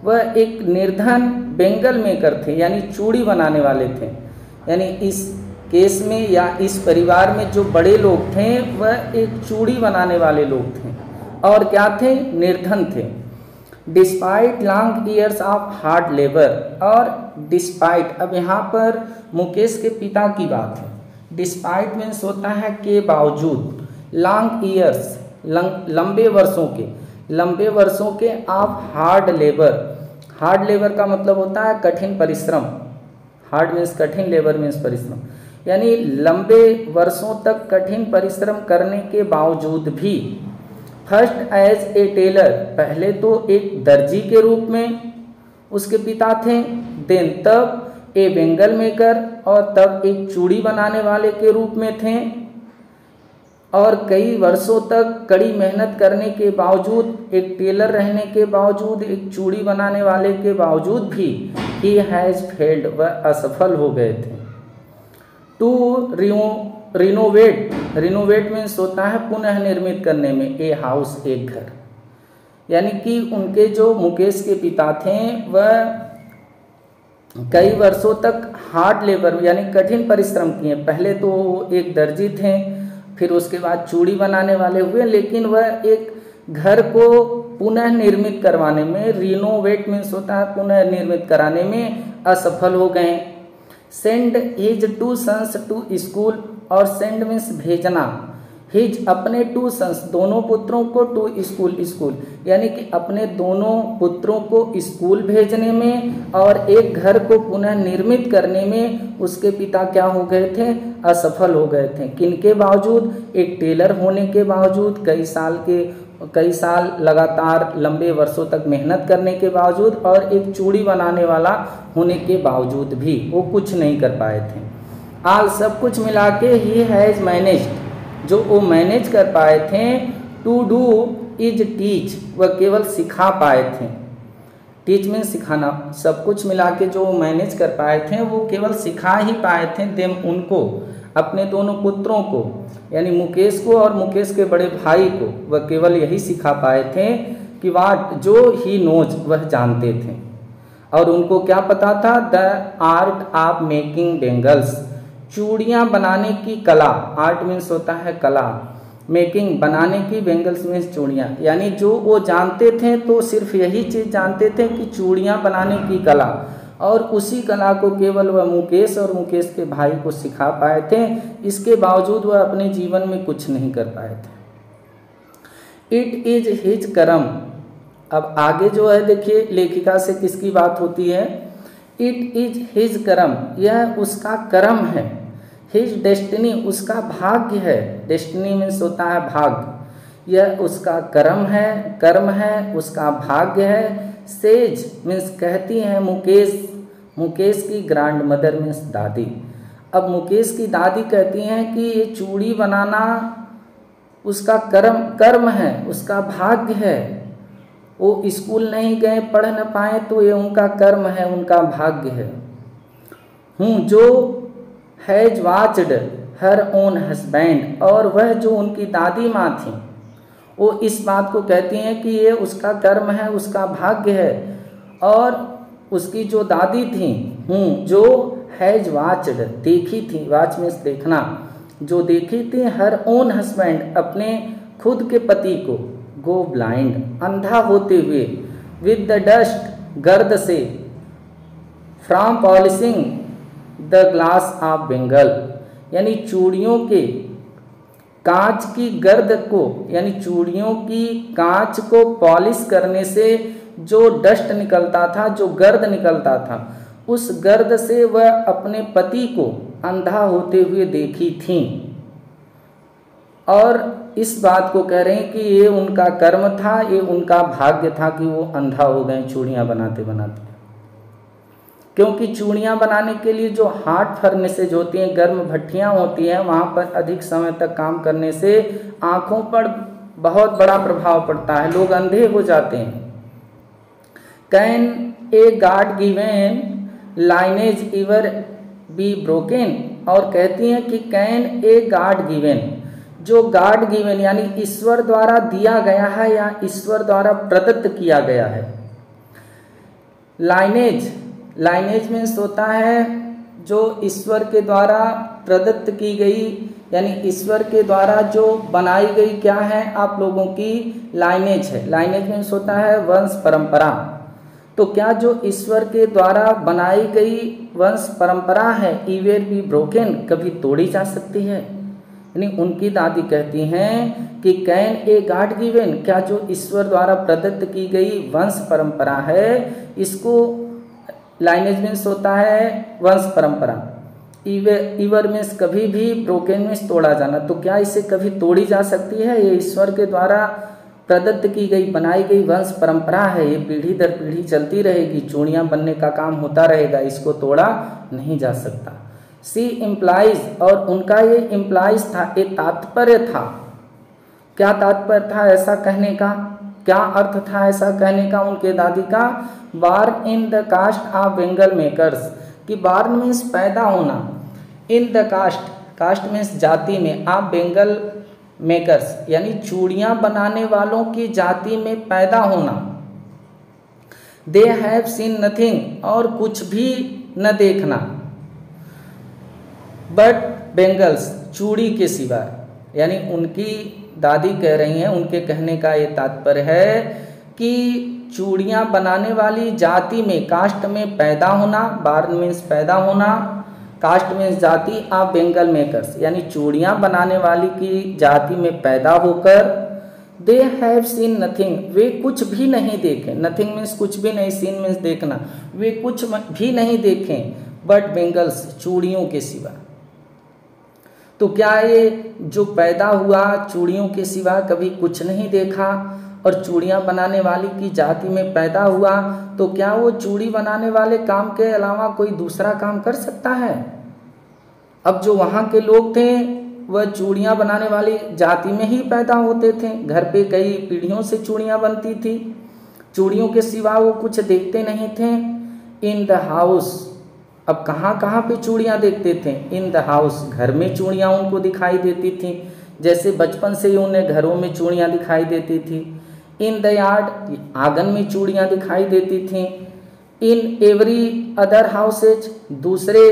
वह एक निर्धन बेंगल मेकर थे, यानी चूड़ी बनाने वाले थे। यानी इस केस में या इस परिवार में जो बड़े लोग थे वह एक चूड़ी बनाने वाले लोग थे, और क्या थे, निर्धन थे। Despite long years of hard labour, और डिस्पाइट, अब यहाँ पर मुकेश के पिता की बात है। डिस्पाइट मीन्स होता है के बावजूद, लॉन्ग ईयर्स, लंबे वर्षों के, लंबे वर्षों के, of hard labour, hard labour का मतलब होता है कठिन परिश्रम, हार्ड मीन्स कठिन, लेबर मीन्स परिश्रम, यानी लंबे वर्षों तक कठिन परिश्रम करने के बावजूद भी, फर्स्ट एज ए टेलर, पहले तो एक दर्जी के रूप में उसके पिता थे, देन तब ए बेंगल मेकर, और तब एक चूड़ी बनाने वाले के रूप में थे, और कई वर्षों तक कड़ी मेहनत करने के बावजूद, एक टेलर रहने के बावजूद, एक चूड़ी बनाने वाले के बावजूद भी, ही हैज़ फेल्ड, वह असफल हो गए थे। टू रिनोवेट, रिनोवेट मीन्स होता है पुनः निर्मित करने में, ए हाउस, एक घर। यानी कि उनके जो मुकेश के पिता थे वह कई वर्षों तक हार्ड लेबर यानी कठिन परिश्रम किए। पहले तो एक दर्जी थे, फिर उसके बाद चूड़ी बनाने वाले हुए, लेकिन वह एक घर को पुनः निर्मित करवाने में, रिनोवेट मीन्स होता है पुनः निर्मित कराने में, असफल हो गए। Send his two sons to school, और सेंड मीन्स भेजना, हिज अपने टू सन्स दोनों पुत्रों को, टू स्कूल, स्कूल यानी कि अपने दोनों पुत्रों को स्कूल भेजने में और एक घर को पुनः निर्मित करने में उसके पिता क्या हो गए थे, असफल हो गए थे। किनके बावजूद, एक टेलर होने के बावजूद, कई साल लगातार लंबे वर्षों तक मेहनत करने के बावजूद, और एक चूड़ी बनाने वाला होने के बावजूद भी वो कुछ नहीं कर पाए थे। आल सब कुछ मिला के ही हैज़ मैनेज्ड, जो वो मैनेज कर पाए थे, टू डू इज टीच, वह केवल सिखा पाए थे। टीच मीन्स सिखाना, सब कुछ मिला के जो मैनेज कर पाए थे वो केवल सिखा ही पाए थे, देम उनको, अपने दोनों पुत्रों को यानी मुकेश को और मुकेश के बड़े भाई को, वह केवल यही सिखा पाए थे कि वाट, जो ही नोज, वह जानते थे। और उनको क्या पता था, the art of making bangles, चूड़ियाँ बनाने की कला, आर्ट मीन्स होता है कला, मेकिंग बनाने की, बेंगल्स मीन्स चूड़ियाँ, यानी जो वो जानते थे तो सिर्फ यही चीज़ जानते थे कि चूड़ियाँ बनाने की कला, और उसी कला को केवल वह मुकेश और मुकेश के भाई को सिखा पाए थे। इसके बावजूद वह अपने जीवन में कुछ नहीं कर पाए थे। इट इज हिज कर्म। अब आगे जो है देखिए लेखिका से किसकी बात होती है। इट इज हिज कर्म, यह उसका कर्म है। हिज डेस्टिनी, उसका भाग्य है। डेस्टिनी मीन्स होता है भाग्य। यह उसका कर्म है, उसका भाग्य है। सेज मीन्स कहती हैं मुकेश, मुकेश की ग्रैंड मदर मीन्स दादी। अब मुकेश की दादी कहती हैं कि ये चूड़ी बनाना उसका कर्म है, उसका भाग्य है। वो स्कूल नहीं गए, पढ़ न पाए तो ये उनका कर्म है, उनका भाग्य है। जो has watched her own husband, और वह जो उनकी दादी माँ थी वो इस बात को कहती हैं कि ये उसका कर्म है, उसका भाग्य है। और उसकी जो दादी थी जो हैज वाच्ड देखी थी, वाच मीन्स देखना, जो देखी थी हर ओन हस्बैंड अपने खुद के पति को, गो ब्लाइंड अंधा होते हुए, विद द डस्ट गर्द से, from polishing the glass of Bengal, यानी चूड़ियों के कांच की गर्द को, यानी चूड़ियों की कांच को पॉलिश करने से जो डस्ट निकलता था, जो गर्द निकलता था, उस गर्द से वह अपने पति को अंधा होते हुए देखी थी। और इस बात को कह रहे हैं कि ये उनका कर्म था, ये उनका भाग्य था कि वो अंधा हो गए चूड़ियाँ बनाते बनाते। क्योंकि चूड़ियाँ बनाने के लिए जो हॉट फर्नेसेज होती हैं, गर्म भट्टियाँ होती हैं, वहाँ पर अधिक समय तक काम करने से आँखों पर बहुत बड़ा प्रभाव पड़ता है, लोग अंधे हो जाते हैं। Can a god given lineage इवर be broken, और कहती हैं कि कैन ए गॉड गिवन, जो गॉड गिवन यानी ईश्वर द्वारा दिया गया है या ईश्वर द्वारा प्रदत्त किया गया है। लाइनेज मीन्स होता है जो ईश्वर के द्वारा प्रदत्त की गई, यानी ईश्वर के द्वारा जो बनाई गई क्या है आप लोगों की लाइनेज है। लाइनेज मीन्स होता है वंश परंपरा। तो क्या जो ईश्वर के द्वारा बनाई गई वंश परंपरा है, इवेर बी ब्रोकन, कभी तोड़ी जा सकती है। यानी उनकी दादी कहती हैं कि कैन ए गॉड गिवन, क्या जो ईश्वर द्वारा प्रदत्त की गई वंश परंपरा है, इसको लाइनेज मीन्स होता है वंश परंपरा, इवर मीन्स कभी भी, ब्रोकन मीन्स तोड़ा जाना, तो क्या इसे कभी तोड़ी जा सकती है। ये ईश्वर के द्वारा प्रदत्त की गई बनाई गई वंश परंपरा है, ये पीढ़ी दर पीढ़ी चलती रहेगी, चूड़ियाँ बनने का काम होता रहेगा, इसको तोड़ा नहीं जा सकता। सी इम्प्लाइज, और उनका ये इम्प्लाइज था, ये तात्पर्य था। क्या तात्पर्य था ऐसा कहने का, क्या अर्थ था ऐसा कहने का उनके दादी का। Born in the caste of bangle makers, कि बार्न मीन्स पैदा होना, इन द कास्ट मीन्स जाति में, ऑफ बेंगल मेकर्स यानी चूड़ियाँ बनाने वालों की जाति में पैदा होना। दे हैव सीन नथिंग, और कुछ भी न देखना, बट बेंगल्स, चूड़ी के सिवा। यानी उनकी दादी कह रही हैं, उनके कहने का ये तात्पर्य है कि चूड़ियाँ बनाने वाली जाति में, कास्ट में पैदा होना, बार्न मीन्स पैदा होना, कास्ट मीन्स जाति, ऑफ बेंगल मेकर्स यानी चूड़ियाँ बनाने वाली की जाति में पैदा होकर, दे हैव सीन नथिंग, वे कुछ भी नहीं देखें, नथिंग मीन्स कुछ भी नहीं, सीन मीन्स देखना, वे कुछ भी नहीं देखें, बट बेंगल्स, चूड़ियों के सिवा। तो क्या ये जो पैदा हुआ चूड़ियों के सिवा कभी कुछ नहीं देखा और चूड़ियाँ बनाने वाली की जाति में पैदा हुआ, तो क्या वो चूड़ी बनाने वाले काम के अलावा कोई दूसरा काम कर सकता है। अब जो वहाँ के लोग थे वह चूड़ियाँ बनाने वाली जाति में ही पैदा होते थे, घर पे कई पीढ़ियों से चूड़ियाँ बनती थी, चूड़ियों के सिवा वो कुछ देखते नहीं थे। इन द हाउस, अब कहाँ कहाँ पे चूड़ियाँ देखते थे, इन द हाउस, घर में चूड़ियाँ उनको दिखाई देती थी, जैसे बचपन से ही उन्हें घरों में चूड़ियाँ दिखाई देती थी। इन द यार्ड, आंगन में चूड़ियाँ दिखाई देती थी। इन एवरी अदर हाउसेज, दूसरे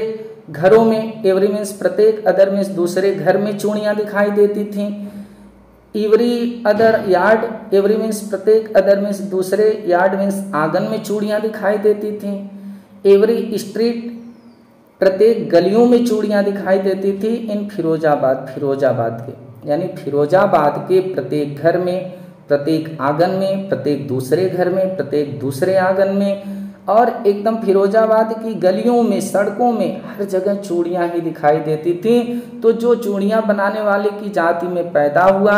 घरों में, एवरी मीन्स प्रत्येक, अदर मीन्स दूसरे घर में चूड़ियाँ दिखाई देती थी। Every other yard, every means प्रत्येक, अदर मीन्स दूसरे, यार्ड मीन्स आंगन में चूड़ियाँ दिखाई देती थी। एवरी स्ट्रीट, प्रत्येक गलियों में चूड़ियाँ दिखाई देती थी इन फिरोजाबाद, फिरोजाबाद के यानी फिरोजाबाद के प्रत्येक घर में, प्रत्येक आंगन में, प्रत्येक दूसरे घर में, प्रत्येक दूसरे आंगन में, और एकदम फिरोजाबाद की गलियों में, सड़कों में, हर जगह चूड़ियाँ ही दिखाई देती थी। तो जो चूड़ियाँ बनाने वाले की जाति में पैदा हुआ,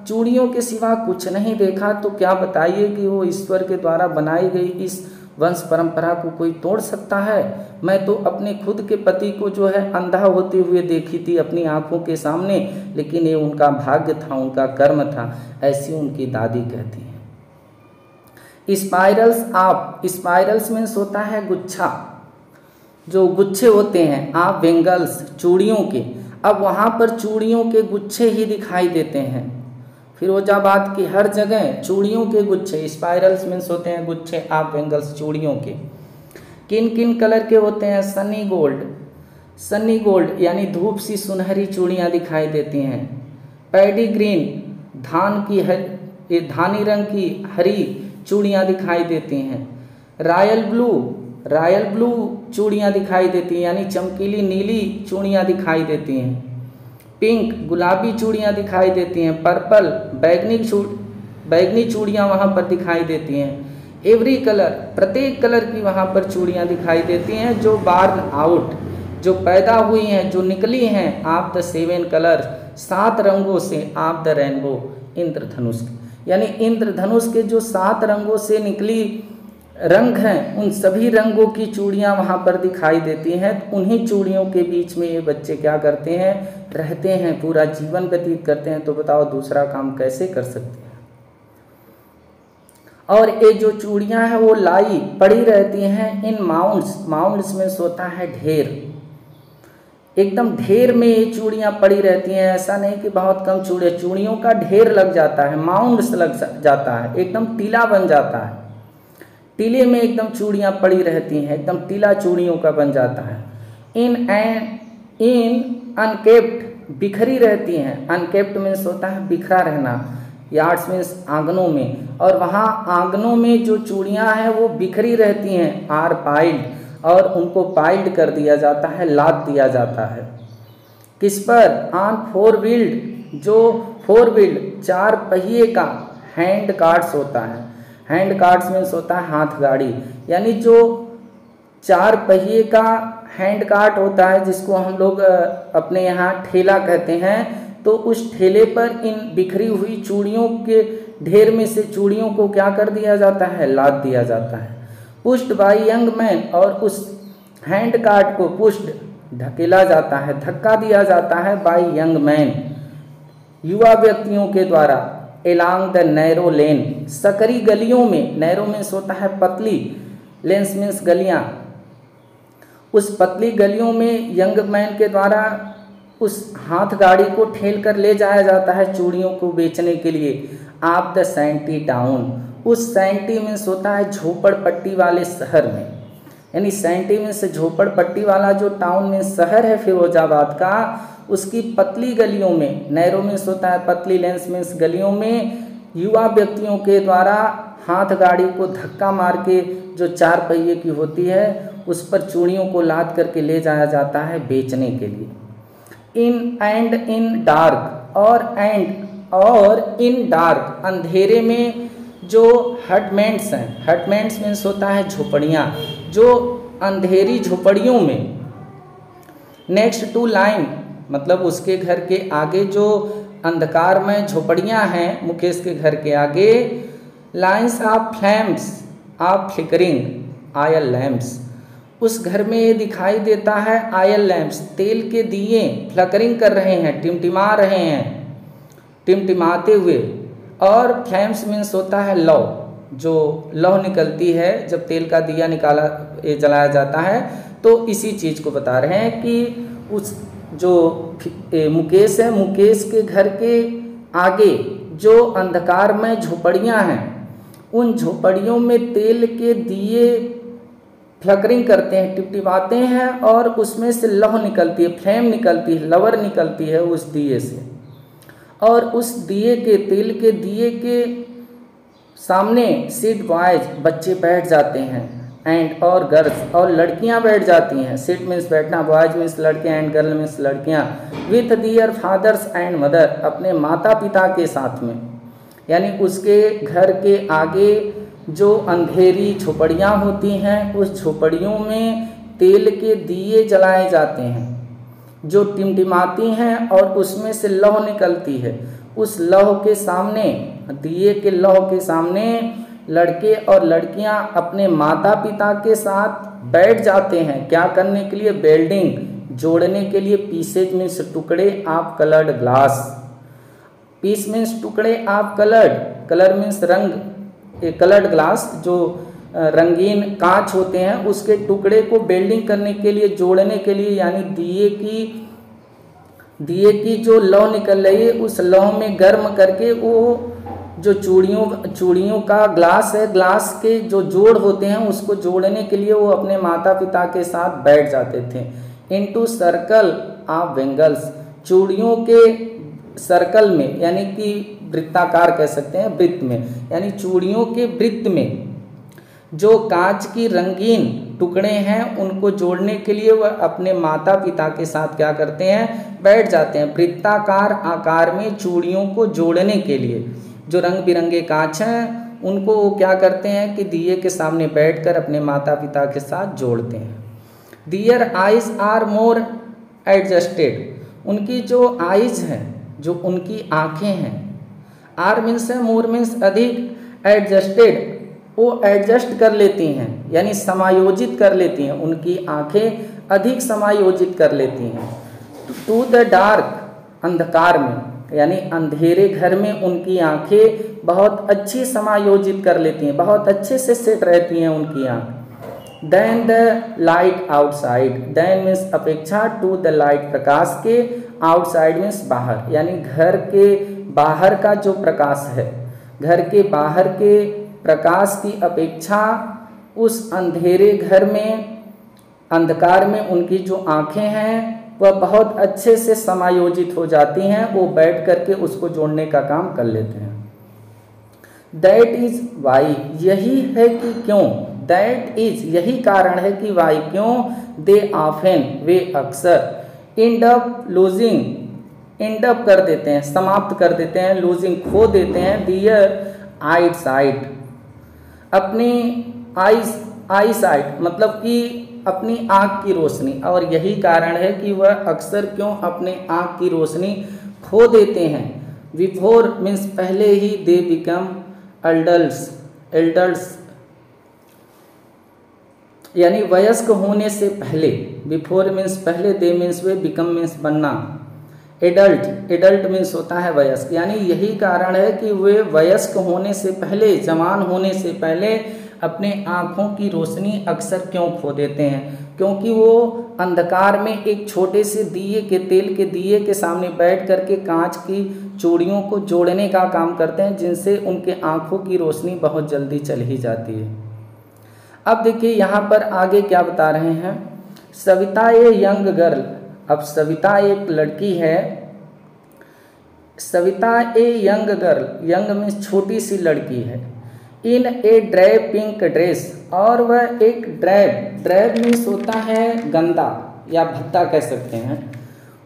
चूड़ियों के सिवा कुछ नहीं देखा, तो क्या बताइए कि वो ईश्वर के द्वारा बनाई गई इस वंश परंपरा को कोई तोड़ सकता है। मैं तो अपने खुद के पति को जो है अंधा होते हुए देखी थी अपनी आंखों के सामने, लेकिन ये उनका भाग्य था, उनका कर्म था, ऐसी उनकी दादी कहती हैं। स्पाइरल्स आप, स्पाइरल्स मीन्स होता है गुच्छा, जो गुच्छे होते हैं, आप बेंगल्स चूड़ियों के, अब वहाँ पर चूड़ियों के गुच्छे ही दिखाई देते हैं। फिरोजाबाद की हर जगह चूड़ियों के गुच्छे, स्पाइरल्स मीन्स होते हैं गुच्छे, आप बेंगल्स चूड़ियों के। किन किन कलर के होते हैं? सनी गोल्ड, सनी गोल्ड यानी धूप सी सुनहरी चूड़ियाँ दिखाई देती हैं। पैडी ग्रीन, धान की ये धानी रंग की हरी चूड़ियाँ दिखाई देती हैं। रॉयल ब्लू, रॉयल ब्लू चूड़ियाँ दिखाई देती हैं यानी चमकीली नीली चूड़ियाँ दिखाई देती हैं। पिंक गुलाबी चूड़ियाँ दिखाई देती हैं। पर्पल बैगनी चूड़ियाँ वहाँ पर दिखाई देती हैं। एवरी कलर प्रत्येक कलर की वहाँ पर चूड़ियाँ दिखाई देती हैं जो बार्न आउट, जो पैदा हुई हैं, जो निकली हैं आप द 7 कलर, 7 रंगों से, आप द रेनबो इंद्रधनुष, यानी इंद्रधनुष के जो 7 रंगों से निकली रंग हैं, उन सभी रंगों की चूड़ियाँ वहाँ पर दिखाई देती हैं। उन्हीं चूड़ियों के बीच में ये बच्चे क्या करते हैं? रहते हैं, पूरा जीवन व्यतीत करते हैं। तो बताओ दूसरा काम कैसे कर सकते हैं? और ये जो चूड़ियाँ हैं वो लाई पड़ी रहती हैं इन माउंट्स, माउंट्स में होता है ढेर, एकदम ढेर में ये चूड़ियाँ पड़ी रहती हैं। ऐसा नहीं कि बहुत कम चूड़ियों का ढेर लग जाता है, माउंट्स लग जाता है, एकदम टीला बन जाता है। टीले में एकदम चूड़ियाँ पड़ी रहती हैं, एकदम टीला चूड़ियों का बन जाता है। इन अनकेप्ट बिखरी रहती हैं, अनकेप्ट मीन्स होता है बिखरा रहना, यार्ड्स मीन्स आंगनों में, और वहाँ आंगनों में जो चूड़ियाँ हैं वो बिखरी रहती हैं। आर पाइल्ड, और उनको पाइल्ड कर दिया जाता है, लाद दिया जाता है। किस पर? ऑन 4 व्हील्ड, जो 4 व्हील्ड 4 पहिए का हैंड कार्ट्स होता है। हैंड कार्ट्स मीन्स होता है हाथ गाड़ी, यानी जो 4 पहिए का हैंड कार्ट होता है जिसको हम लोग अपने यहाँ ठेला कहते हैं। तो उस ठेले पर इन बिखरी हुई चूड़ियों के ढेर में से चूड़ियों को क्या कर दिया जाता है? लाद दिया जाता है। पुश्ड बाई यंग मैन, और उस हैंड कार्ट को पुश्ड ढकेला जाता है, धक्का दिया जाता है, बाई यंग मैन युवा व्यक्तियों के द्वारा, एलॉन्ग द नैरो लेन सकरी गलियों में, नैरो मीन्स होता है पतली, लेंस मीन्स गलियां, उस पतली गलियों में यंग मैन के द्वारा उस हाथ गाड़ी को ठेल कर ले जाया जाता है चूड़ियों को बेचने के लिए। आप द सैंटी टाउन, उस सैंटी मीन्स होता है झोपड़पट्टी वाले शहर में, यानी सैंटी मीन्स झोपड़पट्टी वाला जो टाउन में शहर है फिरोजाबाद का, उसकी पतली गलियों में, नैरो मीन्स होता है पतली, लेंस मीन्स गलियों में युवा व्यक्तियों के द्वारा हाथ गाड़ी को धक्का मार के, जो 4 पहिए की होती है, उस पर चूड़ियों को लाद करके ले जाया जाता है बेचने के लिए। इन डार्क, और इन डार्क अंधेरे में जो हटमेंट्स हैं, हटमेंट्स मीन्स होता है झोपड़ियाँ, जो अंधेरी झोपड़ियों में, नेक्स्ट टू लाइन मतलब उसके घर के आगे जो अंधकार में झोपड़ियाँ हैं, मुकेश के घर के आगे, lines of flames of flickering oil lamps, उस घर में ये दिखाई देता है ऑयल लैम्प्स, तेल के दिए फ्लकरिंग कर रहे हैं, टिमटिमा रहे हैं, टिमटिमाते हुए। और फ्लैम्स मीन्स होता है लौ, जो लौ निकलती है जब तेल का दिया जलाया जाता है। तो इसी चीज़ को बता रहे हैं कि उस जो मुकेश है, मुकेश के घर के आगे जो अंधकार में झोपड़ियाँ हैं, उन झोपड़ियों में तेल के दिए फ्लकरिंग करते हैं, टिपटिपाते हैं, और उसमें से लौ निकलती है, फ्लेम निकलती है, लवर निकलती है उस दिए से। और उस दिए के, तेल के दिए के सामने सीड बॉयज बच्चे बैठ जाते हैं, एंड और गर्ल्स, और लड़कियां बैठ जाती हैं, सिट मीन्स बैठना, बॉयज मीन्स लड़के, एंड गर्ल मीन्स लड़कियां, with their fathers and mother, अपने माता पिता के साथ में। यानी उसके घर के आगे जो अंधेरी झोपड़ियाँ होती हैं, उस झोपड़ियों में तेल के दिए जलाए जाते हैं जो टिमटिमाती हैं और उसमें से लौ निकलती है। उस लौ के सामने, दिए के लौ के सामने लड़के और लड़कियां अपने माता पिता के साथ बैठ जाते हैं। क्या करने के लिए? वेल्डिंग, जोड़ने के लिए। पीसेज मीन्स टुकड़े of coloured glass, piece means टुकड़े ऑफ कलर्ड, कलर मीन्स रंग, कलर्ड ग्लास जो रंगीन कांच होते हैं उसके टुकड़े को वेल्डिंग करने के लिए, जोड़ने के लिए, यानी दिए की जो लौ निकल रही है उस लौ में गर्म करके वो जो चूड़ियों का ग्लास है, ग्लास के जो जोड़ होते हैं उसको जोड़ने के लिए वो अपने माता पिता के साथ बैठ जाते थे। इनटू सर्कल ऑफ बेंगल्स, चूड़ियों के सर्कल में, यानी कि वृत्ताकार कह सकते हैं, वृत्त में, यानी चूड़ियों के वृत्त में जो कांच की रंगीन टुकड़े हैं उनको जोड़ने के लिए वह अपने माता पिता के साथ क्या करते हैं? बैठ जाते हैं। वृत्ताकार आकार में चूड़ियों को जोड़ने के लिए जो रंग बिरंगे कांच हैं उनको वो क्या करते हैं कि दिए के सामने बैठकर अपने माता पिता के साथ जोड़ते हैं। दियर आइज आर मोर एडजस्टेड, उनकी जो आइज हैं, जो उनकी आँखें हैं, आर मीन्स है, मोर मीन्स अधिक, एडजस्टेड वो एडजस्ट कर लेती हैं, यानी समायोजित कर लेती हैं, उनकी आंखें अधिक समायोजित कर लेती हैं। टू द डार्क, अंधकार में, यानी अंधेरे घर में उनकी आंखें बहुत अच्छी समायोजित कर लेती हैं, बहुत अच्छे से सेट रहती हैं उनकी आंख। Than the light outside, than means अपेक्षा, टू द लाइट प्रकाश के, आउटसाइड मीन्स बाहर, यानी घर के बाहर का जो प्रकाश है, घर के बाहर के प्रकाश की अपेक्षा उस अंधेरे घर में, अंधकार में उनकी जो आंखें हैं वह बहुत अच्छे से समायोजित हो जाती हैं, वो बैठ करके उसको जोड़ने का काम कर लेते हैं। दैट इज वाई, यही है कि क्यों, दैट इज यही कारण है कि वाई क्यों, दे ऑफन वे अक्सर, and up losing, and up कर देते हैं, समाप्त कर देते हैं, लूजिंग खो देते हैं, दियर आइट साइट, अपनी आई साइट मतलब कि अपनी आँख की रोशनी, और यही कारण है कि वह अक्सर क्यों अपने आँख की रोशनी खो देते हैं। बिफोर मीन्स पहले ही, दे बिकम एल्डर्स यानी वयस्क होने से पहले, बिफोर मीन्स पहले, दे मीन्स वे, बिकम मीन्स बनना, एडल्ट मीन्स होता है वयस्क, यानी यही कारण है कि वे वयस्क होने से पहले, जवान होने से पहले अपने आँखों की रोशनी अक्सर क्यों खो देते हैं, क्योंकि वो अंधकार में एक छोटे से दिए के, तेल के दिए के सामने बैठ करके कांच की चूड़ियों को जोड़ने का काम करते हैं, जिनसे उनके आँखों की रोशनी बहुत जल्दी चली ही जाती है। अब देखिए यहाँ पर आगे क्या बता रहे हैं, सविता ए यंग गर्ल, अब सविता एक लड़की है, Savita a young girl, young means छोटी सी लड़की है, इन ए ड्रेप पिंक ड्रेस, और वह एक ड्रेप मीन्स होता है गंदा या भद्दा कह सकते हैं,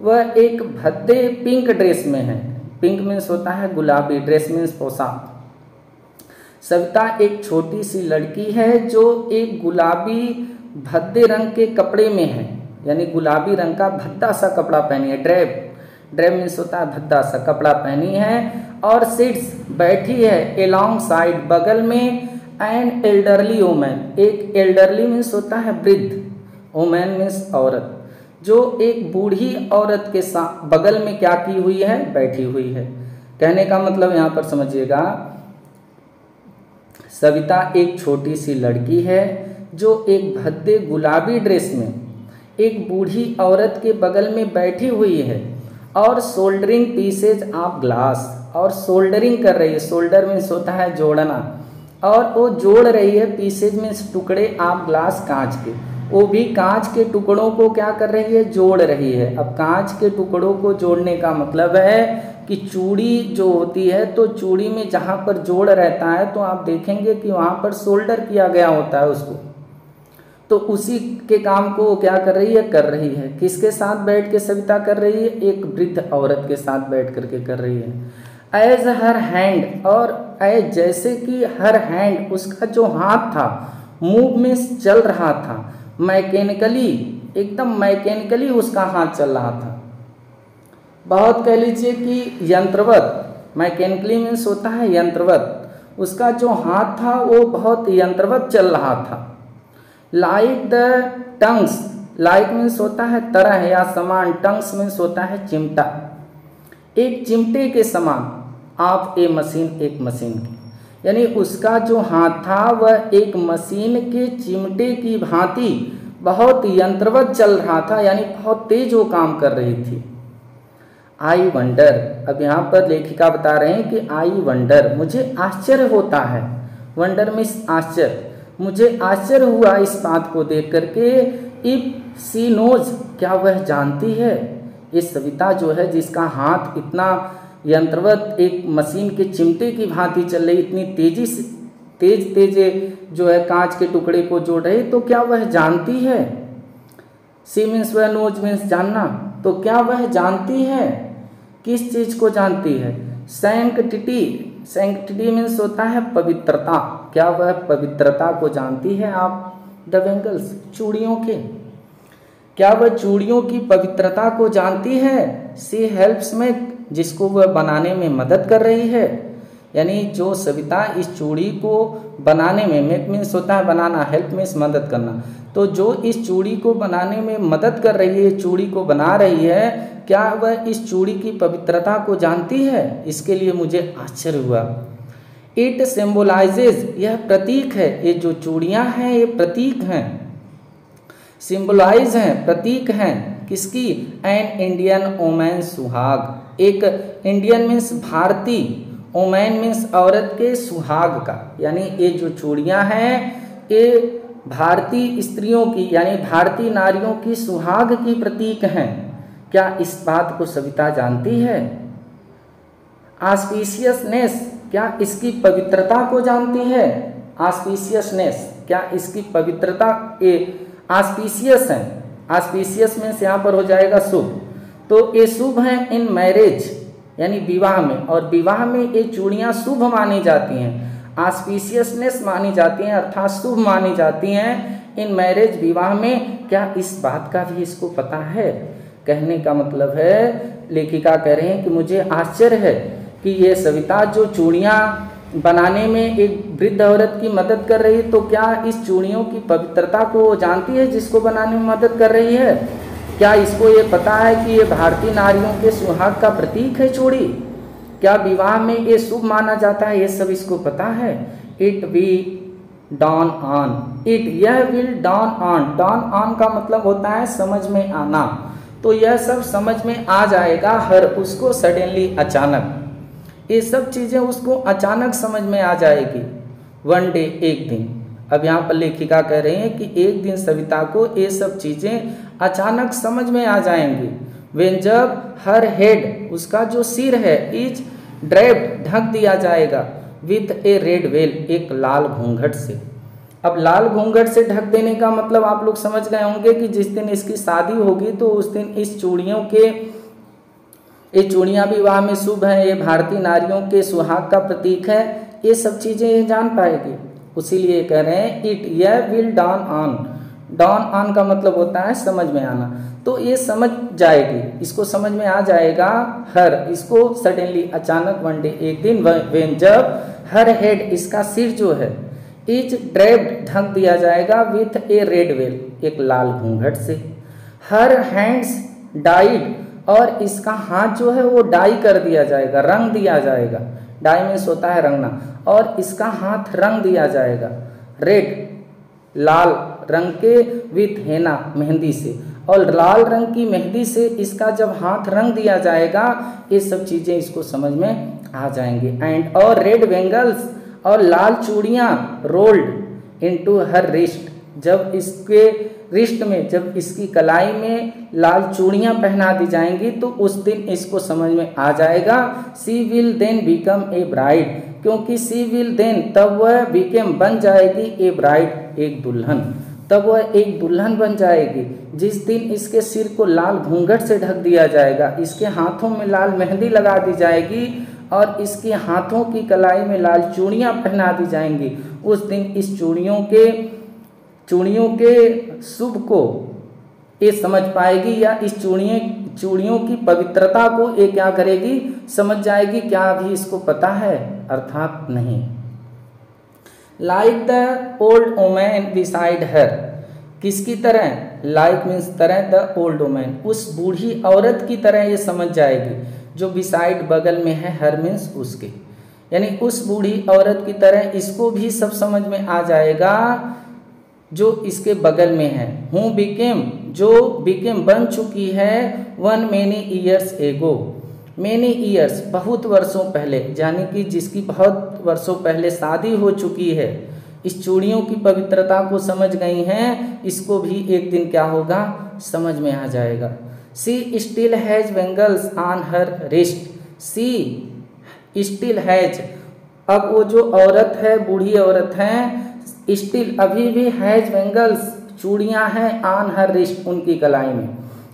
वह एक भद्दे पिंक ड्रेस में है, पिंक मीन्स होता है गुलाबी, ड्रेस मीन्स पोशाक। सविता एक छोटी सी लड़की है जो एक गुलाबी भद्दे रंग के कपड़े में है, यानी गुलाबी रंग का भद्दा सा कपड़ा पहनी है, ड्रेप मीन्स होता है भद्दा सा कपड़ा पहनी है, और सिट्स बैठी है, एलॉन्ग साइड बगल में, एंड एल्डरली वोमैन, एक एल्डरली मीन्स होता है वृद्ध, वोमैन मीन्स औरत, जो एक बूढ़ी औरत के साथ बगल में क्या की हुई है, बैठी हुई है। कहने का मतलब यहाँ पर समझिएगा, सविता एक छोटी सी लड़की है जो एक भद्दे गुलाबी ड्रेस में एक बूढ़ी औरत के बगल में बैठी हुई है, और सोल्डरिंग पीसेज ऑफ ग्लास, और सोल्डरिंग कर रही है, सोल्डर मीन्स होता है जोड़ना, और वो जोड़ रही है, पीसेज मीन्स टुकड़े ऑफ ग्लास, कांच के, वो भी कांच के टुकड़ों को क्या कर रही है, जोड़ रही है। अब कांच के टुकड़ों को जोड़ने का मतलब है कि चूड़ी जो होती है, तो चूड़ी में जहाँ पर जोड़ रहता है तो आप देखेंगे कि वहाँ पर सोल्डर किया गया होता है उसको, तो उसी के काम को वो क्या कर रही है, कर रही है। किसके साथ बैठ के सविता कर रही है, एक वृद्ध औरत के साथ बैठ करके कर रही है। एज हर हैंड, और एज जैसे कि हर हैंड, उसका जो हाथ था, मूव में चल रहा था, मैकेनिकली, एकदम मैकेनिकली उसका हाथ चल रहा था, बहुत कह लीजिए कि यंत्रवत। मैकेनिकली मीन्स होता है यंत्रवत, उसका जो हाथ था वो बहुत यंत्रवत चल रहा था। Like the tongues, like means होता है तरह या समान, टंग्स मीन्स होता है चिमटा, एक चिमटे के समान, आप ए मशीन, एक मशीन की, यानी उसका जो हाथ था वह एक मशीन के चिमटे की भांति बहुत यंत्रवत चल रहा था, यानी बहुत तेज वो काम कर रही थी। आई वंडर, अब यहाँ पर लेखिका बता रहे हैं कि आई वंडर, मुझे आश्चर्य होता है, वंडर मीन्स आश्चर्य, मुझे आश्चर्य हुआ इस बात को देख करके, इफ सी नोज, क्या वह जानती है, ये सविता जो है जिसका हाथ इतना यंत्रवत एक मशीन के चिमटे की भांति चल रही, इतनी तेजी से तेज जो है कांच के टुकड़े को जोड़ रही, तो क्या वह जानती है, सी मीन्स वह, नोज मीन्स जानना, तो क्या वह जानती है, किस चीज को जानती है, सैंक्टिटी, सैंक्टिटी मीन्स होता है पवित्रता, क्या वह पवित्रता को जानती है। आप द बैंगल्स, चूड़ियों के, क्या वह चूड़ियों की पवित्रता को जानती है। सी हेल्प्स में, जिसको वह बनाने में मदद कर रही है, यानी जो सविता इस चूड़ी को बनाने में, मेक मीन्स होता है बनाना, हेल्प मीन्स मदद करना, तो जो इस चूड़ी को बनाने में मदद कर रही है, चूड़ी को बना रही है, क्या वह इस चूड़ी की पवित्रता को जानती है, इसके लिए मुझे आश्चर्य हुआ। इट सिम्बोलाइजेज, यह प्रतीक है, ये जो चूड़ियाँ हैं ये प्रतीक हैं, सिम्बोलाइज हैं, प्रतीक हैं, किसकी, एन इंडियन वोमेन सुहाग, एक इंडियन मीन्स भारतीय, वोमेन मीन्स औरत के सुहाग का, यानी ये जो चूड़ियाँ हैं ये भारतीय स्त्रियों की, यानी भारतीय नारियों की सुहाग की प्रतीक हैं। क्या इस बात को सविता जानती है। ऑस्पिशियसनेस, क्या इसकी पवित्रता को जानती है, ऑस्पिशियसनेस, क्या इसकी पवित्रता, ये ऑस्पिशियस है, ऑस्पिशियस मीन्स यहाँ पर हो जाएगा शुभ, तो ये शुभ है इन मैरिज, यानी विवाह में, और विवाह में ये चूड़ियाँ शुभ मानी जाती हैं, ऑस्पिशियसनेस मानी जाती हैं, अर्थात शुभ मानी जाती हैं इन मैरिज, विवाह में। क्या इस बात का भी इसको पता है। कहने का मतलब है, लेखिका कह रहे हैं कि मुझे आश्चर्य है कि ये सविता जो चूड़ियाँ बनाने में एक वृद्ध औरत की मदद कर रही है, तो क्या इस चूड़ियों की पवित्रता को जानती है जिसको बनाने में मदद कर रही है। क्या इसको ये पता है कि ये भारतीय नारियों के सुहाग का प्रतीक है चूड़ी, क्या विवाह में ये शुभ माना जाता है, ये सब इसको पता है। It we dawn on, it, यह will dawn on, dawn on का मतलब होता है समझ में आना, तो यह सब समझ में आ जाएगा हर उसको, सडनली, अचानक, ये सब चीज़ें उसको अचानक समझ में आ जाएगी। वन डे, एक दिन, अब यहाँ पर लेखिका कह रही हैं कि एक दिन सविता को ये सब चीज़ें अचानक समझ में आ जाएंगी। वेन, जब हर हेड, उसका जो सिर है, इज ड्रेप्ड, ढक दिया जाएगा, विथ ए रेड वेल, एक लाल घूंघट से। अब लाल घूंघट से ढक देने का मतलब आप लोग समझ गए होंगे कि जिस दिन इसकी शादी होगी तो उस दिन इस चूड़ियों के, ये चूड़ियाँ विवाह में शुभ हैं, ये भारतीय नारियों के सुहाग का प्रतीक है, ये सब चीज़ें ये जान पाएगी, उसीलिए कह रहे हैं इट, यह will dawn on, dawn on का मतलब होता है समझ में आना, तो ये समझ जाएगी, इसको समझ में आ जाएगा हर, इसको सडनली, अचानक, वन डे, एक दिन, वेन, जब हर हेड, इसका सिर जो है, इज ड्रेप्ड, ढक दिया जाएगा, विथ ए रेड वेल, एक लाल घूंघट से। हर हैंड्स डाइड, और इसका हाथ जो है वो डाई कर दिया जाएगा, रंग दिया जाएगा, डाई मीन्स होता है रंगना, और इसका हाथ रंग दिया जाएगा, रेड, लाल रंग के, विथ हेना, मेहंदी से, और लाल रंग की मेहंदी से इसका जब हाथ रंग दिया जाएगा, ये सब चीज़ें इसको समझ में आ जाएंगी। एंड, और रेड बैंगल्स, और लाल चूड़ियाँ, रोल्ड इनटू हर रिस्ट, जब इसके रिस्ट में, जब इसकी कलाई में लाल चूड़ियाँ पहना दी जाएंगी तो उस दिन इसको समझ में आ जाएगा। She will then become a bride, क्योंकि सी विल देन, तब वह बिकेम, बन जाएगी, ए ब्राइड, एक दुल्हन, तब वह एक दुल्हन बन जाएगी। जिस दिन इसके सिर को लाल घूंघट से ढक दिया जाएगा, इसके हाथों में लाल मेहंदी लगा दी जाएगी और इसके हाथों की कलाई में लाल चूड़ियाँ पहना दी जाएंगी, उस दिन इस चूड़ियों के शुभ को ये समझ पाएगी, या इस चूड़ियों की पवित्रता को ये क्या करेगी, समझ जाएगी। क्या अभी इसको पता है? अर्थात नहीं। Like the old woman beside her, किसकी तरह? लाइक मीन्स तरह, द ओल्ड वुमन, उस बूढ़ी औरत की तरह ये समझ जाएगी जो बिसाइड बगल में है, हर मीन्स उसके, यानी उस बूढ़ी औरत की तरह इसको भी सब समझ में आ जाएगा जो इसके बगल में है। हूँ बिकेम, जो बिकेम बन चुकी है, one many years ago, many years बहुत वर्षों पहले, यानी कि जिसकी बहुत वर्षों पहले शादी हो चुकी है, इस चूड़ियों की पवित्रता को समझ गई हैं, इसको भी एक दिन क्या होगा, समझ में आ जाएगा। She still has bangles on her wrist, she still has, अब वो जो औरत है, बूढ़ी औरत है, स्टिल अभी भी हैज बेंगल्स, चूड़ियाँ हैं, ऑन हर रिस्ट, उनकी कलाई में,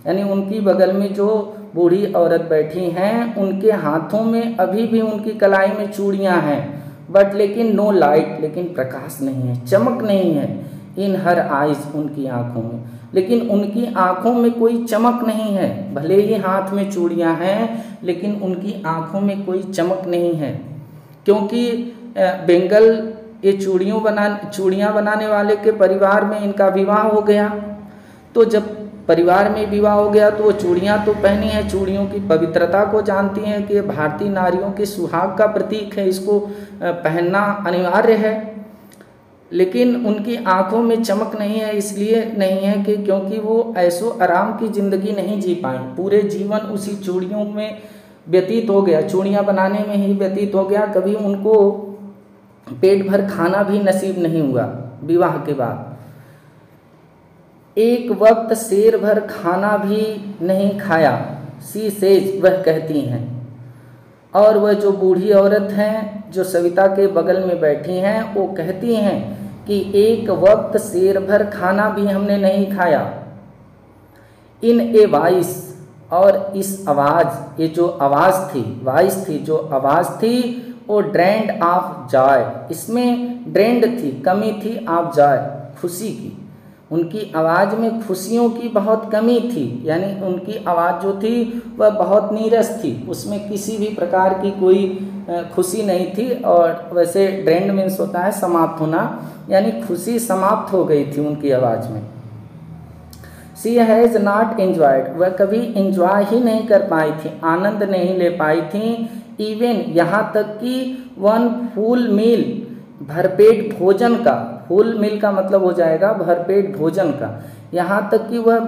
यानी उनकी बगल में जो बूढ़ी औरत बैठी हैं उनके हाथों में अभी भी उनकी कलाई में चूड़ियाँ हैं, बट लेकिन नो लाइट, लेकिन प्रकाश नहीं है, चमक नहीं है, इन हर आइज, उनकी आँखों में, लेकिन उनकी आँखों में कोई चमक नहीं है, भले ही हाथ में चूड़ियाँ हैं लेकिन उनकी आँखों में कोई चमक नहीं है, क्योंकि बेंगल ये चूड़ियाँ बनाने वाले के परिवार में इनका विवाह हो गया। तो जब परिवार में विवाह हो गया तो वो चूड़ियाँ तो पहनी है, चूड़ियों की पवित्रता को जानती हैं कि भारतीय नारियों के सुहाग का प्रतीक है, इसको पहनना अनिवार्य है, लेकिन उनकी आंखों में चमक नहीं है। इसलिए नहीं है कि क्योंकि वो ऐसो आराम की ज़िंदगी नहीं जी पाई, पूरे जीवन उसी चूड़ियों में व्यतीत हो गया, चूड़ियाँ बनाने में ही व्यतीत हो गया, कभी उनको पेट भर खाना भी नसीब नहीं हुआ विवाह के बाद, एक वक्त शेर भर खाना भी नहीं खाया, सी सेज, वह कहती हैं। और वह जो बूढ़ी औरत हैं जो सविता के बगल में बैठी हैं, वो कहती हैं कि एक वक्त शेर भर खाना भी हमने नहीं खाया। इन ए वॉइस, और इस आवाज़, ये जो आवाज़ थी, वॉइस थी, जो आवाज़ थी वो ड्रेंड ऑफ जॉय, इसमें ड्रेंड थी, कमी थी, ऑफ जॉय, खुशी की, उनकी आवाज़ में खुशियों की बहुत कमी थी, यानी उनकी आवाज़ जो थी वह बहुत नीरस थी, उसमें किसी भी प्रकार की कोई खुशी नहीं थी। और वैसे ड्रेंड मीन्स होता है समाप्त होना, यानी खुशी समाप्त हो गई थी उनकी आवाज़ में। शी हैज़ नॉट एंजॉयड, वह कभी एंजॉय ही नहीं कर पाई थी, आनंद नहीं ले पाई थी, इवन, यहाँ तक कि वन फुल मील, भरपेट भोजन का, फुल मील का मतलब हो जाएगा भरपेट भोजन का, यहाँ तक कि वह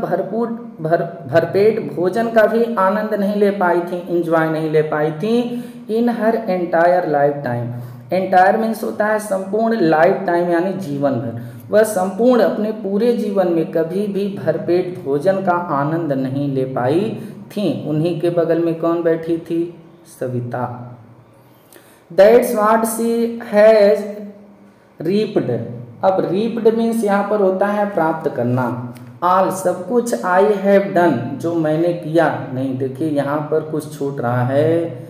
भरपेट भोजन का भी आनंद नहीं ले पाई थी, एंजॉय नहीं ले पाई थी। In her entire lifetime, entire means होता है संपूर्ण, लाइफ टाइम यानी जीवन भर, वह संपूर्ण अपने पूरे जीवन में कभी भी भरपेट भोजन का आनंद नहीं ले पाई थी। उन्हीं के बगल में कौन बैठी थी? Savita. That's what she has reaped, अब रीप्ड मीन्स यहाँ पर होता है प्राप्त करना, ऑल, सब कुछ, आई हैव डन, जो मैंने किया, नहीं देखिए यहाँ पर कुछ छूट रहा है,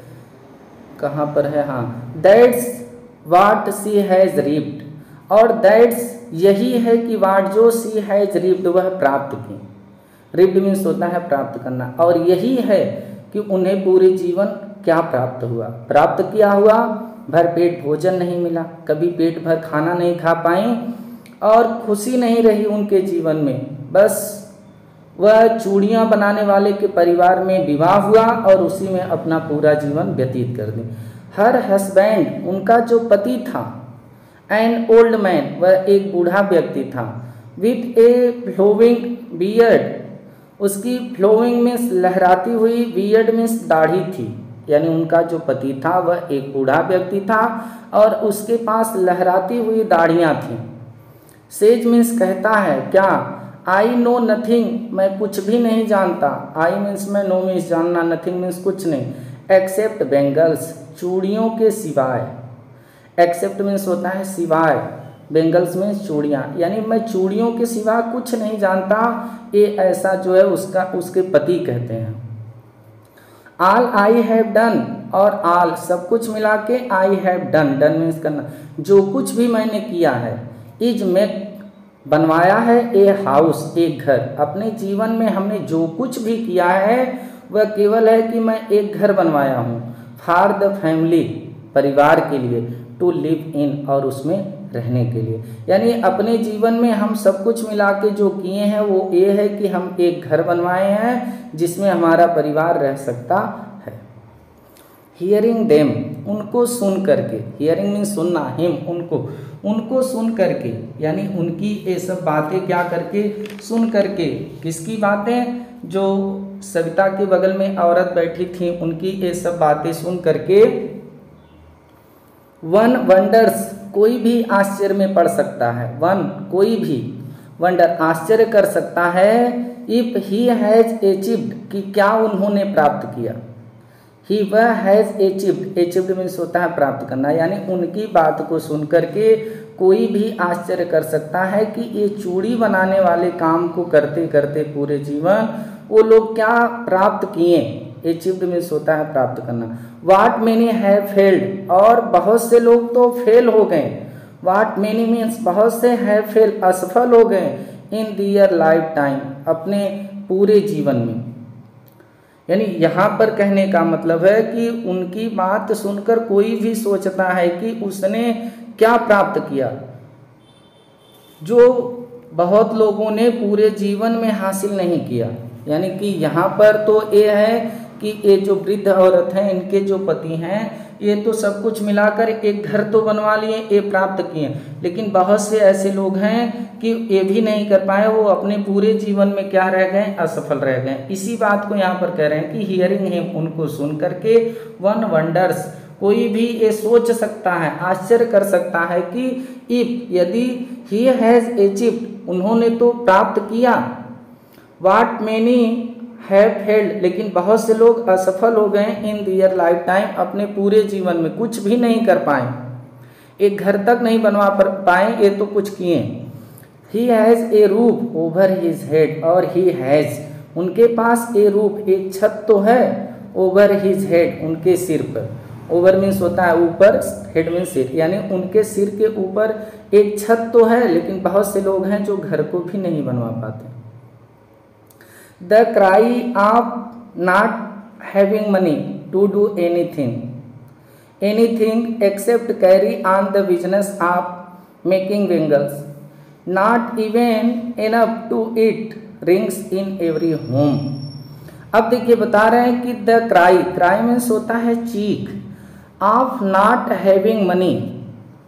कहाँ पर है, हाँ, दैट्स व्हाट शी हैज रीप्ड, और दैट्स यही है कि वाट जो शी हैज रीप्ड, वह प्राप्त की, रीप्ड मीन्स होता है प्राप्त करना, और यही है कि उन्हें पूरे जीवन क्या प्राप्त हुआ, प्राप्त किया हुआ, भरपेट भोजन नहीं मिला, कभी पेट भर खाना नहीं खा पाए, और खुशी नहीं रही उनके जीवन में, बस वह चूड़ियाँ बनाने वाले के परिवार में विवाह हुआ और उसी में अपना पूरा जीवन व्यतीत कर दी। हर हस्बैंड, उनका जो पति था, एन ओल्ड मैन, वह एक बूढ़ा व्यक्ति था, विथ ए फ्लोइंग बियर्ड, उसकी फ्लोइंग मीन्स लहराती हुई, बियर्ड मीन्स दाढ़ी थी, यानी उनका जो पति था वह एक बूढ़ा व्यक्ति था और उसके पास लहराती हुई दाढ़ियाँ थीं। सेज मीन्स कहता है, क्या, आई नो नथिंग, मैं कुछ भी नहीं जानता, आई मीन्स मैं, नो मीन्स जानना, नथिंग मीन्स कुछ नहीं, एक्सेप्ट बेंगल्स, चूड़ियों के सिवाय, एक्सेप्ट मीन्स होता है सिवाय, बेंगल्स में चूड़ियाँ, यानी मैं चूड़ियों के सिवा कुछ नहीं जानता, ये ऐसा जो है उसका उसके पति कहते हैं। ऑल आई हैव डन, और ऑल सब कुछ मिला के I have done, done means करना, जो कुछ भी मैंने किया है, इज मेक बनवाया है, ए हाउस एक घर, अपने जीवन में हमने जो कुछ भी किया है वह केवल है कि मैं एक घर बनवाया हूँ, फॉर द फैमिली परिवार के लिए, टू लिव इन और उसमें रहने के लिए। यानी अपने जीवन में हम सब कुछ मिला के जो किए हैं वो ये है कि हम एक घर बनवाए हैं जिसमें हमारा परिवार रह सकता है। हियरिंग देम, उनको सुन करके, हियरिंग मीन्स सुनना, हिम उनको सुन करके, यानी उनकी ये सब बातें क्या करके, सुन करके। किसकी बातें? जो सविता के बगल में औरत बैठी थी उनकी ये सब बातें सुन करके, वन वंडर्स, कोई भी आश्चर्य में पड़ सकता है, वन कोई भी, वंडर आश्चर्य कर सकता है, इफ ही हैज अचीव्ड, कि क्या उन्होंने प्राप्त किया, ही वह हैज अचीव्ड, अचीव्ड मीन्स होता है प्राप्त करना, यानी उनकी बात को सुन करके कोई भी आश्चर्य कर सकता है कि ये चूड़ी बनाने वाले काम को करते करते पूरे जीवन वो लोग क्या प्राप्त किए। अचीव्ड मीन्स होता है प्राप्त करना। वाट मेनी हैव फेल्ड, और बहुत से लोग तो फेल हो गए, वाट मेनी मीन्स बहुत से हैव फेल असफल हो गए, इन दियर लाइफ टाइम अपने पूरे जीवन में। यानी यहाँ पर कहने का मतलब है कि उनकी बात सुनकर कोई भी सोचता है कि उसने क्या प्राप्त किया, जो बहुत लोगों ने पूरे जीवन में हासिल नहीं किया। यानी कि यहाँ पर तो ये है कि ये जो वृद्ध औरत हैं, इनके जो पति हैं, ये तो सब कुछ मिलाकर एक घर तो बनवा लिए, ये प्राप्त किए, लेकिन बहुत से ऐसे लोग हैं कि ये भी नहीं कर पाए, वो अपने पूरे जीवन में क्या रह गए, असफल रह गए। इसी बात को यहाँ पर कह रहे हैं कि हियरिंग हिम, उनको सुन करके, वन वंडर्स, कोई भी ये सोच सकता है, आश्चर्य कर सकता है कि इफ, यदि ही हैज अचीव्ड, उन्होंने तो प्राप्त किया, वाट मेनी हैव फेल्ड, लेकिन बहुत से लोग असफल हो गए, इन दियर लाइफ टाइम अपने पूरे जीवन में कुछ भी नहीं कर पाए, एक घर तक नहीं बनवा पाए, ये तो कुछ किए। He has a roof over his head, और ही हैज़, उनके पास ए रूफ, एक छत तो है, ओवर हिज हेड, उनके सिर पर, ओवर मीन्स होता है ऊपर, हेड मीन्स सिर, यानी उनके सिर के ऊपर एक छत तो है, लेकिन बहुत से लोग हैं जो घर को भी नहीं बनवा पाते। The cry of not having money to do anything except carry on the business of making bangles, not even enough to eat rings in every home। अब देखिए बता रहे हैं कि the cry मीन्स होता है चीख, of not having money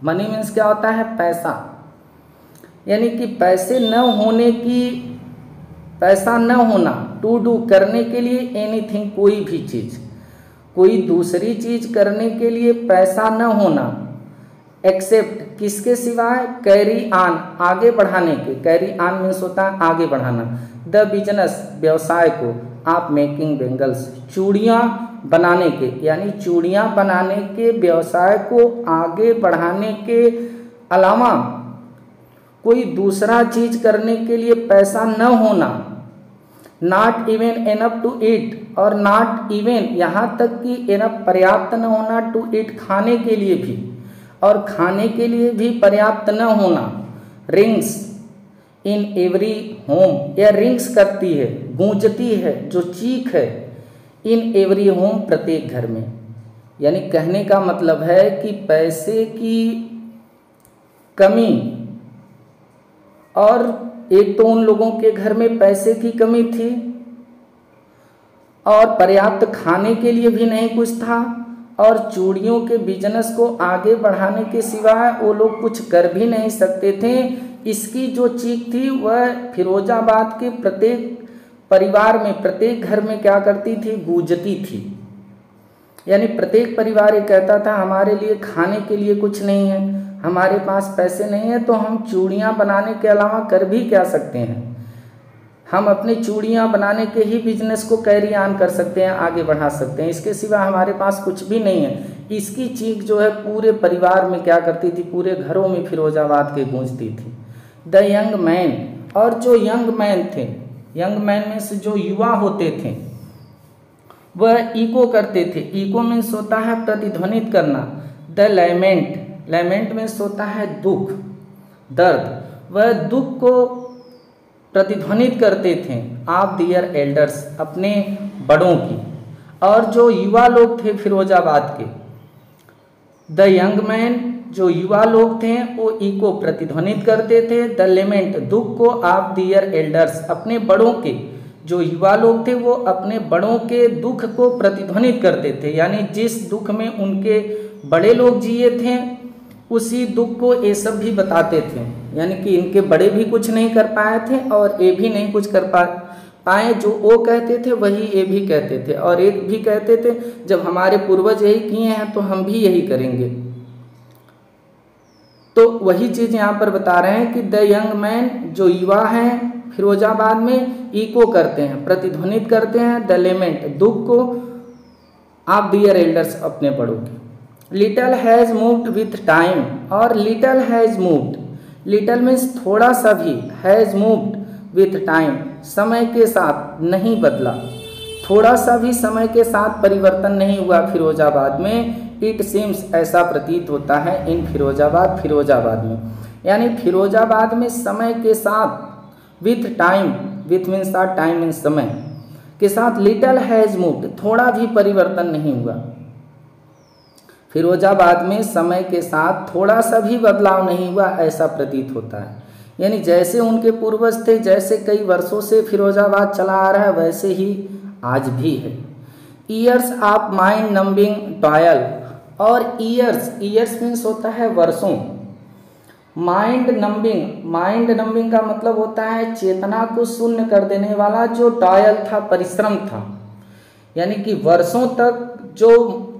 means क्या होता है, पैसा, यानी कि पैसे न होने की, पैसा न होना, टू डू करने के लिए, एनीथिंग कोई भी चीज़, कोई दूसरी चीज़ करने के लिए पैसा न होना, एक्सेप्ट किसके सिवाय, कैरी ऑन आगे बढ़ाने के, कैरी ऑन मीन्स होता है आगे बढ़ाना, द बिजनेस व्यवसाय को, आप मेकिंग बेंगल्स चूड़ियाँ बनाने के, यानी चूड़ियाँ बनाने के व्यवसाय को आगे बढ़ाने के अलावा कोई दूसरा चीज करने के लिए पैसा न होना, not even enough to eat, और नॉट इवन यहाँ तक कि एनफ पर्याप्त न होना, टू ईट खाने के लिए भी, और खाने के लिए भी पर्याप्त न होना, रिंग्स इन एवरी होम, यह रिंग्स करती है, गूंजती है, जो चीख है, इन एवरी होम प्रत्येक घर में। यानी कहने का मतलब है कि पैसे की कमी, और एक तो उन लोगों के घर में पैसे की कमी थी और पर्याप्त खाने के लिए भी नहीं कुछ था, और चूड़ियों के बिजनेस को आगे बढ़ाने के सिवाय वो लोग कुछ कर भी नहीं सकते थे। इसकी जो चीख थी वह फिरोजाबाद के प्रत्येक परिवार में, प्रत्येक घर में क्या करती थी, गूंजती थी। यानी प्रत्येक परिवार ये कहता था हमारे लिए खाने के लिए कुछ नहीं है, हमारे पास पैसे नहीं है, तो हम चूड़ियाँ बनाने के अलावा कर भी क्या सकते हैं। हम अपनी चूड़ियाँ बनाने के ही बिजनेस को कैरी ऑन कर सकते हैं, आगे बढ़ा सकते हैं। इसके सिवा हमारे पास कुछ भी नहीं है। इसकी चीख जो है पूरे परिवार में क्या करती थी, पूरे घरों में फिरोजाबाद के गूंजती थी। द यंग मैन, और जो यंग मैन थे, यंग मैन में से जो युवा होते थे वह इको करते थे। इको मीन्स होता है प्रतिध्वनित करना। द लैमेंट, लैमेंट मीन्स होता है दुख, दर्द। वह दुख को प्रतिध्वनित करते थे ऑफ दियर एल्डर्स, अपने बड़ों की। और जो युवा लोग थे फिरोजाबाद के, द यंग मैन, जो युवा लोग थे वो इको प्रतिध्वनित करते थे। द लेमेंट, दुख को ऑफ दियर एल्डर्स, अपने बड़ों के। जो युवा लोग थे वो अपने बड़ों के दुख को प्रतिध्वनित करते थे, यानी जिस दुख में उनके बड़े लोग जिए थे उसी दुख को ये सब भी बताते थे। यानी कि इनके बड़े भी कुछ नहीं कर पाए थे और ये भी नहीं कुछ कर पाए। जो वो कहते थे वही ये भी कहते थे, और एक भी कहते थे जब हमारे पूर्वज यही किए हैं तो हम भी यही करेंगे। तो वही चीज़ यहाँ पर बता रहे हैं कि द यंग मैन, जो युवा हैं फिरोजाबाद में, इको करते हैं, प्रतिध्वनित करते हैं। द लेमेंट, दुख को ऑफ दियर एल्डर्स, अपने बड़ों के। Little has moved with time, और little has moved, little means थोड़ा सा भी, हैज़ मूव्ड विथ टाइम, समय के साथ नहीं बदला, थोड़ा सा भी समय के साथ परिवर्तन नहीं हुआ फिरोजाबाद में। इट सीम्स, ऐसा प्रतीत होता है, इन फिरोजाबाद, फिरोजाबाद में, यानी फिरोजाबाद में समय के साथ, with time, with means time means समय के साथ, लिटल हैज़ मूव्ड, थोड़ा भी परिवर्तन नहीं हुआ। फिरोजाबाद में समय के साथ थोड़ा सा भी बदलाव नहीं हुआ, ऐसा प्रतीत होता है। यानी जैसे उनके पूर्वज थे, जैसे कई वर्षों से फिरोजाबाद चला आ रहा है, वैसे ही आज भी है। Years of mind numbing toil, और ईयर्स, ईयर्स मीन्स होता है वर्षों। माइंड नंबिंग, माइंड नंबिंग का मतलब होता है चेतना को शून्य कर देने वाला, जो टॉयल था, परिश्रम था। यानी कि वर्षों तक जो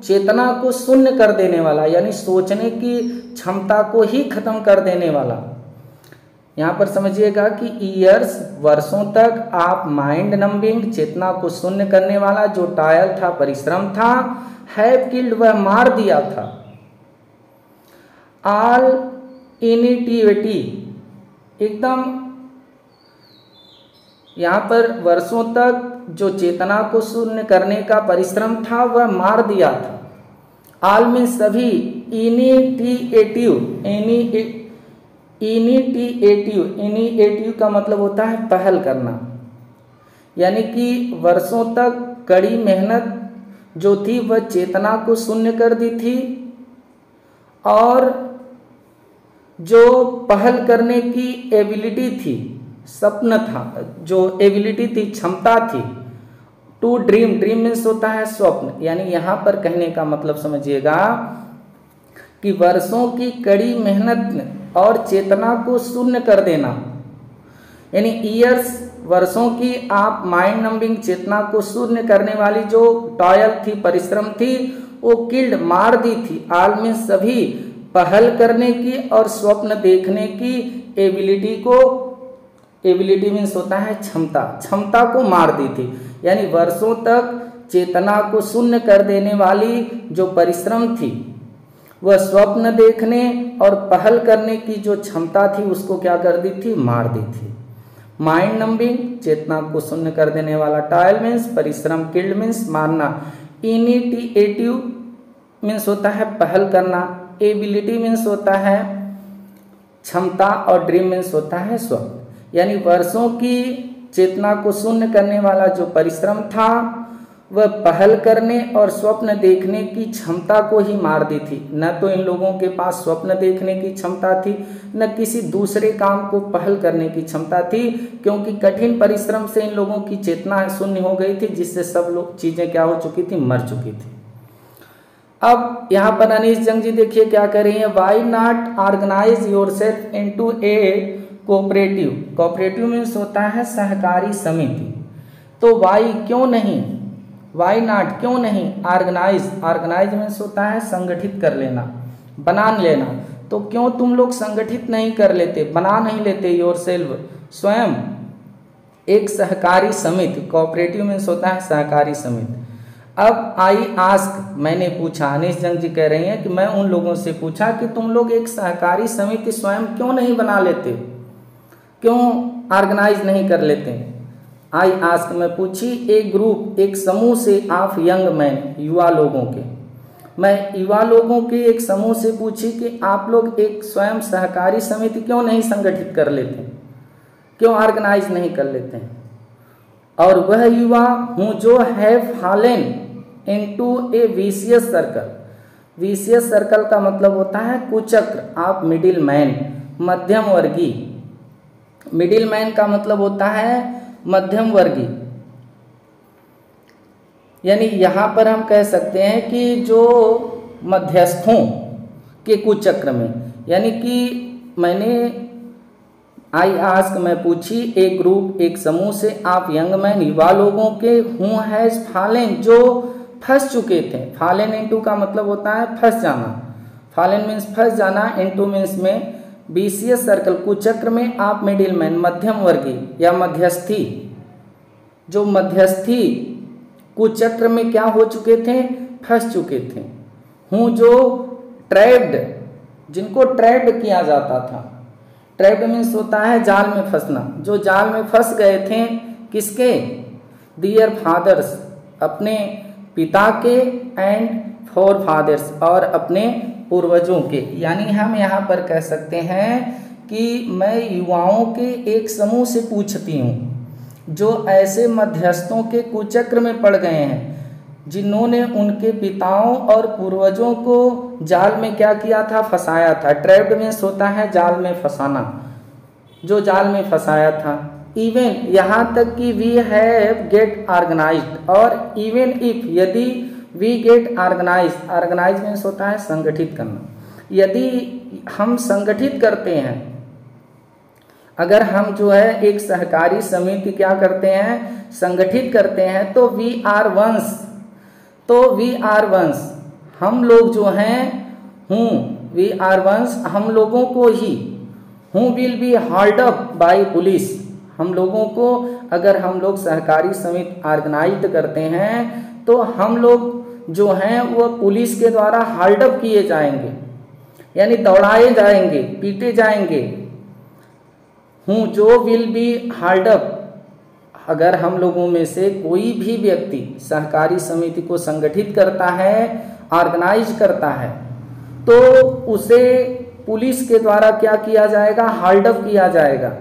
चेतना को शून्य कर देने वाला, यानी सोचने की क्षमता को ही खत्म कर देने वाला। यहाँ पर समझिएगा कि ईयर्स, वर्षों तक, आप माइंड नंबिंग, चेतना को शून्य करने वाला, जो टॉयल था, परिश्रम था, हैव किल्ड, वह मार दिया था, ऑल इनिटिविटी, एकदम। यहाँ पर वर्षों तक जो चेतना को शून्य करने का परिश्रम था वह मार दिया था। ऑल में सभी, इनिटिएटिव, इनिटिएटिव, इनिएटिव का मतलब होता है पहल करना। यानी कि वर्षों तक कड़ी मेहनत जो थी वह चेतना को शून्य कर दी थी, और जो पहल करने की एबिलिटी थी, सपना था, जो एबिलिटी थी, क्षमता थी, टू ड्रीम, ड्रीम मीन्स होता है स्वप्न। यानी यहाँ पर कहने का मतलब समझिएगा कि वर्षों की कड़ी मेहनत और चेतना को शून्य कर देना, यानी ईयर्स, वर्षों की आप माइंड नंबिंग, चेतना को शून्य करने वाली जो टॉयल थी, परिश्रम थी, वो किल्ड, मार दी थी। ऑल में सभी, पहल करने की और स्वप्न देखने की एबिलिटी को, एबिलिटी मीन्स होता है क्षमता, क्षमता को मार दी थी। यानी वर्षों तक चेतना को शून्य कर देने वाली जो परिश्रम थी, वह स्वप्न देखने और पहल करने की जो क्षमता थी उसको क्या कर दी थी, मार दी थी। माइंड नंबिंग, चेतना को शून्य कर देने वाला, टॉयल मीन्स परिश्रम, किल्ड मीन्स मारना, इनिटिएटिव मीन्स होता है पहल करना, एबिलिटी मीन्स होता है क्षमता, और ड्रीम मीन्स होता है स्वप्न। यानी वर्षों की चेतना को शून्य करने वाला जो परिश्रम था वह पहल करने और स्वप्न देखने की क्षमता को ही मार दी थी। न तो इन लोगों के पास स्वप्न देखने की क्षमता थी, न किसी दूसरे काम को पहल करने की क्षमता थी, क्योंकि कठिन परिश्रम से इन लोगों की चेतना शून्य हो गई थी, जिससे सब लोग चीज़ें क्या हो चुकी थी, मर चुकी थी। अब यहाँ पर अनीश जंग जी देखिए क्या कर रही है, why not organise yourself into a cooperative, cooperative means होता है सहकारी समिति। तो वाई, क्यों नहीं, वाई नॉट, क्यों नहीं, ऑर्गेनाइज, ऑर्गेनाइज मीन्स होता है संगठित कर लेना, बना लेना। तो क्यों तुम लोग संगठित नहीं कर लेते, बना नहीं लेते योरसेल्फ, स्वयं एक सहकारी समिति, कोऑपरेटिव मीन्स होता है सहकारी समिति। अब आई आस्क, मैंने पूछा, अनीश जंग जी कह रही हैं कि मैं उन लोगों से पूछा कि तुम लोग एक सहकारी समिति स्वयं क्यों नहीं बना लेते, क्यों ऑर्गेनाइज नहीं कर लेते। आई आस्क, मैं पूछी, एक ग्रुप, एक समूह से ऑफ यंग मैन, युवा लोगों के, मैं युवा लोगों के एक समूह से पूछी कि आप लोग एक स्वयं सहकारी समिति क्यों नहीं संगठित कर लेते, क्यों ऑर्गेनाइज नहीं कर लेते हैं। और वह युवा हूँ जो have fallen into A vicious circle. Vicious circle का मतलब होता है कुचक्र, आप मिडिल मैन, मध्यम वर्गीय। मिडिल मैन का मतलब होता है मध्यम वर्गीय, यानी यहाँ पर हम कह सकते हैं कि जो मध्यस्थों के कुचक्र में, यानी कि मैंने आई आस्क, मैं पूछी, एक ग्रुप, एक समूह से आप यंग मैन, युवा लोगों के, हु हैज फॉलन, जो फंस चुके थे। फॉलन इनटू का मतलब होता है फंस जाना, फॉलन मीन्स फंस जाना, इनटू मीन्स में, विशियस सर्कल कुचक्र में, आप मिडिल मैन, मध्यम वर्गीय या मध्यस्थी, जो मध्यस्थी कुचक्र में क्या हो चुके थे, फंस चुके थे। हूँ जो ट्रैप्ड, जिनको ट्रैप्ड किया जाता था। ट्रैप्ड मीन्स होता है जाल में फंसना, जो जाल में फंस गए थे, किसके, दियर फादर्स, अपने पिता के, एंड फोर फादर्स, और अपने पूर्वजों के। यानी हम यहाँ पर कह सकते हैं कि मैं युवाओं के एक समूह से पूछती हूँ जो ऐसे मध्यस्थों के कुचक्र में पड़ गए हैं, जिन्होंने उनके पिताओं और पूर्वजों को जाल में क्या किया था, फंसाया था। ट्रैप्ड मीन्स होता है जाल में फंसाना, जो जाल में फंसाया था। इवन, यहाँ तक कि वी हैव गेट ऑर्गेनाइज्ड, और इवन इफ, यदि we get organise, organise means होता है संगठित करना, यदि हम संगठित करते हैं, अगर हम जो है एक सहकारी समिति क्या करते हैं, संगठित करते हैं, तो वी आर वंस, तो वी आर वंस, हम लोग जो हैं, हूँ, वी आर वंस, हम लोगों को ही, who will be hauled up by police, हम लोगों को, अगर हम लोग सहकारी समिति ऑर्गेनाइज करते हैं तो हम लोग जो हैं वो पुलिस के द्वारा हाल्ड अप किए जाएंगे, यानी दौड़ाए जाएंगे, पीटे जाएंगे। हूँ जो विल बी हाल्ड अप, अगर हम लोगों में से कोई भी व्यक्ति सहकारी समिति को संगठित करता है, ऑर्गेनाइज करता है, तो उसे पुलिस के द्वारा क्या किया जाएगा, हाल्ड अप किया जाएगा,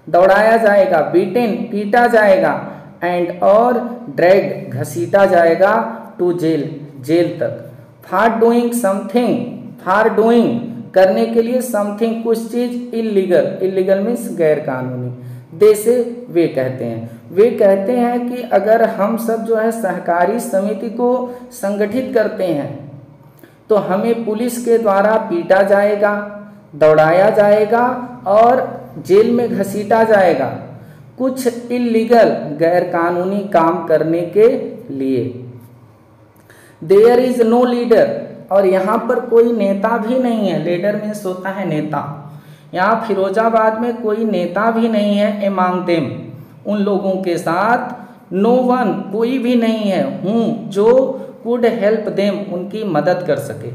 दौड़ाया जाएगा, बीटेन, पीटा जाएगा, एंड और ड्रैग, घसीटा जाएगा, टू जेल, जेल तक। For doing something, for doing, करने के लिए, समथिंग, कुछ चीज, इलीगल, इलीगल मीन्स गैर कानूनी, दे से वे कहते हैं। वे कहते हैं कि अगर हम सब जो है सहकारी समिति को संगठित करते हैं तो हमें पुलिस के द्वारा पीटा जाएगा, दौड़ाया जाएगा और जेल में घसीटा जाएगा, कुछ इलीगल, गैर कानूनी काम करने के लिए। देयर इज नो लीडर, और यहाँ पर कोई नेता भी नहीं है, लीडर मीन्स होता है नेता, यहाँ फिरोजाबाद में कोई नेता भी नहीं है, एमंग देम, उन लोगों के साथ, नो वन, कोई भी नहीं है, हूँ जो कुड हेल्प देम, उनकी मदद कर सके,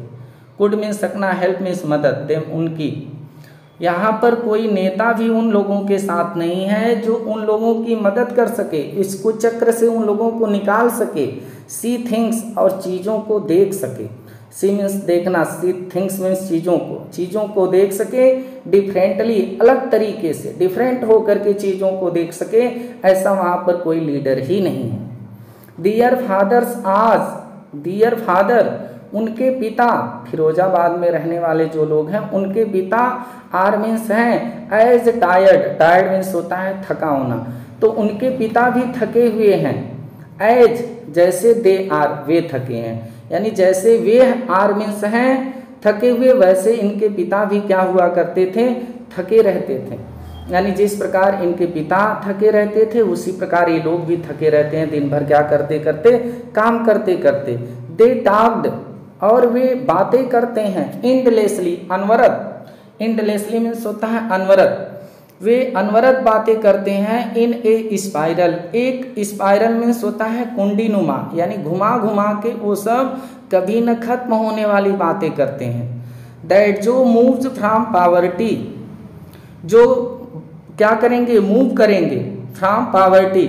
कुड मीन्स सकना, हेल्प मीन्स मदद, देम उनकी, यहाँ पर कोई नेता भी उन लोगों के साथ नहीं है जो उन लोगों की मदद कर सके, इस कुचक्र से उन लोगों को निकाल सके। सी थिंग्स, और चीज़ों को देख सके, सी मीन्स देखना, सी थिंग्स मीन्स चीज़ों को देख सके, डिफरेंटली, अलग तरीके से, डिफरेंट होकर के चीज़ों को देख सके, ऐसा वहाँ पर कोई लीडर ही नहीं है। दियर फादर्स आज, दियर फादर, उनके पिता, फिरोजाबाद में रहने वाले जो लोग हैं उनके पिता, आर मीन्स हैं, एज टायर्ड, टायर्ड मीन्स होता है थका होना, तो उनके पिता भी थके हुए हैं, एज जैसे दे आर, वे थके हैं, यानी जैसे वे आर मीन्स हैं थके हुए, वैसे इनके पिता भी क्या हुआ करते थे, थके रहते थे, यानी जिस प्रकार इनके पिता थके रहते थे उसी प्रकार ये लोग भी थके रहते हैं, दिन भर क्या करते करते, काम करते करते। दे टॉक्ड, और वे बातें करते हैं, इंडलेसली, अनवरत, इंडलेसली मीन्स होता है अनवरत, वे अनवरत बातें करते हैं इन ए स्पाइरल। एक स्पाइरल मीन्स होता है कुंडीनुमा, यानी घुमा घुमा के वो सब कभी न खत्म होने वाली बातें करते हैं। दैट जो मूव्स फ्रॉम पॉवर्टी, जो क्या करेंगे, मूव करेंगे फ्रॉम पॉवर्टी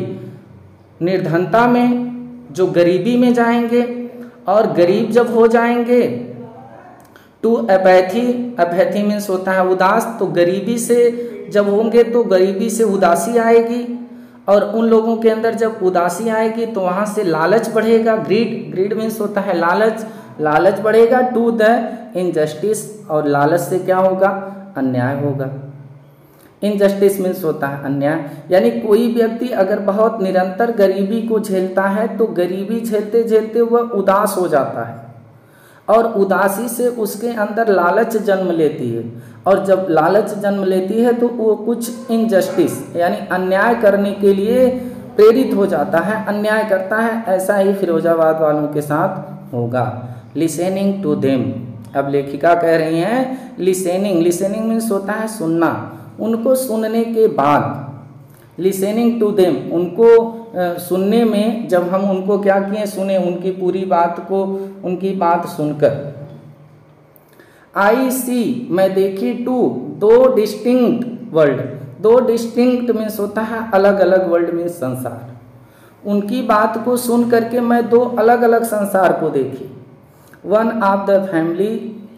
निर्धनता में, जो गरीबी में जाएंगे, और गरीब जब हो जाएंगे टू अपैथी, अपैथी मीन्स होता है उदास, तो गरीबी से जब होंगे तो गरीबी से उदासी आएगी, और उन लोगों के अंदर जब उदासी आएगी तो वहाँ से लालच बढ़ेगा, ग्रीड, ग्रीड मीन्स होता है लालच, लालच बढ़ेगा टू द इनजस्टिस, और लालच से क्या होगा, अन्याय होगा। इनजस्टिस मीन्स होता है अन्याय, यानी कोई व्यक्ति अगर बहुत निरंतर गरीबी को झेलता है तो गरीबी झेलते झेलते वह उदास हो जाता है, और उदासी से उसके अंदर लालच जन्म लेती है, और जब लालच जन्म लेती है तो वो कुछ इनजस्टिस यानी अन्याय करने के लिए प्रेरित हो जाता है, अन्याय करता है। ऐसा ही फिरोजाबाद वालों के साथ होगा। लिसनिंग टू देम, अब लेखिका कह रही हैं लिसनिंग, लिसनिंग मीन्स होता है सुनना, उनको सुनने के बाद, लिसनिंग टू देम, उनको सुनने में, जब हम उनको क्या किए, सुने, उनकी पूरी बात को, उनकी बात सुनकर। आई सी, मैं देखी, टू, दो डिस्टिंक्ट वर्ल्ड, दो डिस्टिंक्ट मीन्स होता है अलग अलग, वर्ल्ड मीन्स संसार, उनकी बात को सुन करके मैं दो अलग अलग संसार को देखी। वन ऑफ द फैमिली,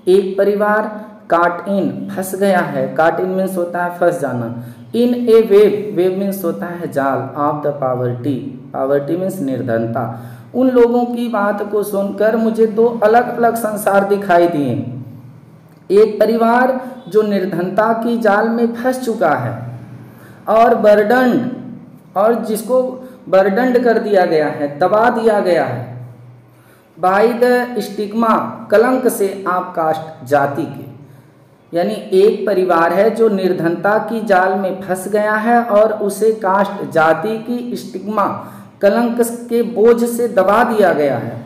एक परिवार, काट इन, फंस गया है, काट इन मीन्स होता है फंस जाना, इन ए वेव, वेव मीन्स होता है जाल, of the poverty, poverty means निर्धनता। उन लोगों की बात को सुनकर मुझे दो अलग अलग संसार दिखाई दिए, एक परिवार जो निर्धनता की जाल में फंस चुका है, और बर्डन्ड, और जिसको बर्डन्ड कर दिया गया है, दबा दिया गया है, बाय द स्टिग्मा, कलंक से, आप कास्ट, जाति के, यानी एक परिवार है जो निर्धनता की जाल में फंस गया है और उसे कास्ट, जाति की स्टिग्मा, कलंक के बोझ से दबा दिया गया है।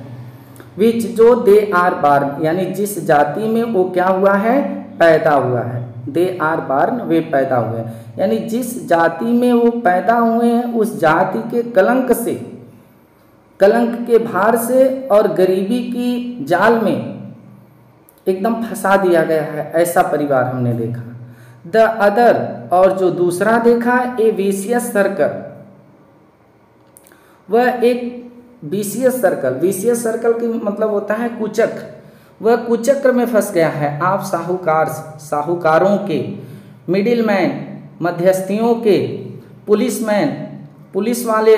विच, जो दे आर बार्न, यानी जिस जाति में वो क्या हुआ है, पैदा हुआ है, दे आर बार्न, वे पैदा हुए, यानी जिस जाति में वो पैदा हुए हैं उस जाति के कलंक से, कलंक के भार से और गरीबी की जाल में एकदम फंसा दिया गया है, ऐसा परिवार हमने देखा। द अदर, और जो दूसरा देखा, ए विशियस सर्कल, वह एक विशियस सर्कल, विशियस सर्कल की मतलब होता है कुचक्र, वह कुचक्र में फंस गया है। आप साहूकार, साहूकारों के, मिडिल मैन, मध्यस्थियों के, पुलिसमैन, पुलिस वाले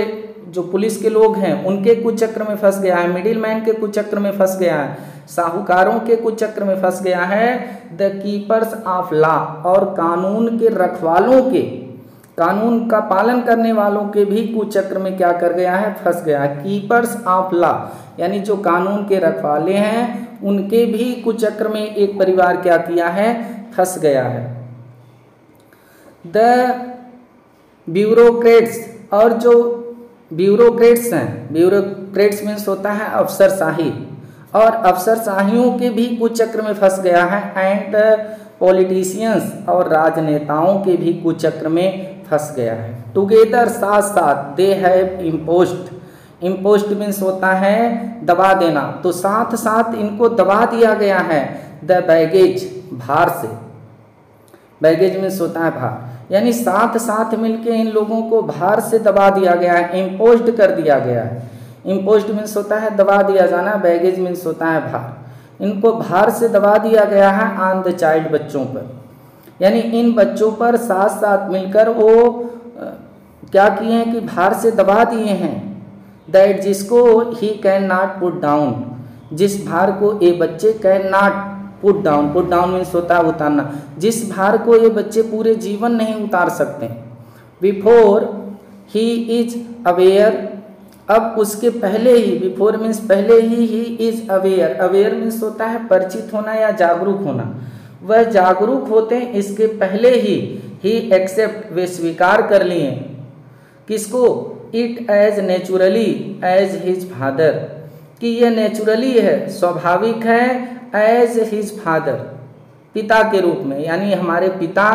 जो पुलिस के लोग हैं उनके कुचक्र में फंस गया है, मिडिल मैन के कुचक्र में फंस गया है, साहूकारों के कुचक्र में फंस गया है। द कीपर्स ऑफ लॉ, और कानून के रखवालों के, कानून का पालन करने वालों के भी कुचक्र में क्या कर गया है, फंस गया है। कीपर्स ऑफ लॉ, यानी जो कानून के रखवाले हैं उनके भी कुचक्र में एक परिवार क्या किया है, फंस गया है। द ब्यूरोक्रेट्स, और जो ब्यूरोक्रेट्स हैं, ब्यूरोक्रेट्स मीन्स होता है अफसरशाही, और अफसरशाहियों के भी कुचक्र में फंस गया है। एंड पॉलिटिशियंस, और राजनेताओं के भी कुचक्र में फंस गया है। टुगेदर, साथ साथ, they have imposed, imposed means होता है दबा देना, तो साथ साथ इनको दबा दिया गया है। द बैगेज, भार से, बैगेज मीन्स होता है भार, यानी साथ साथ मिलके इन लोगों को भार से दबा दिया गया है, इम्पोज्ड कर दिया गया है। इम्पोज्ड मीन्स होता है दबा दिया जाना, बैगेज मीन्स होता है भार, इनको भार से दबा दिया गया है। ऑन द चाइल्ड, बच्चों पर, यानी इन बच्चों पर साथ साथ मिलकर वो क्या किए हैं कि भार से दबा दिए हैं। दैट, जिसको he can not put down, जिस भार को ये बच्चे can not put down, put down means होता है उतारना, जिस भार को ये बच्चे पूरे जीवन नहीं उतार सकते। बिफोर ही इज अवेयर, अब उसके पहले ही, बिफोर मीन्स पहले he is aware, aware means होता है परिचित होना या जागरूक होना, वह जागरूक होते हैं इसके पहले ही एक्सेप्ट, वे स्वीकार कर लिए, किसको, it as naturally as his father, कि यह नेचुरली है, स्वाभाविक है, एज हिज फादर, पिता के रूप में, यानी हमारे पिता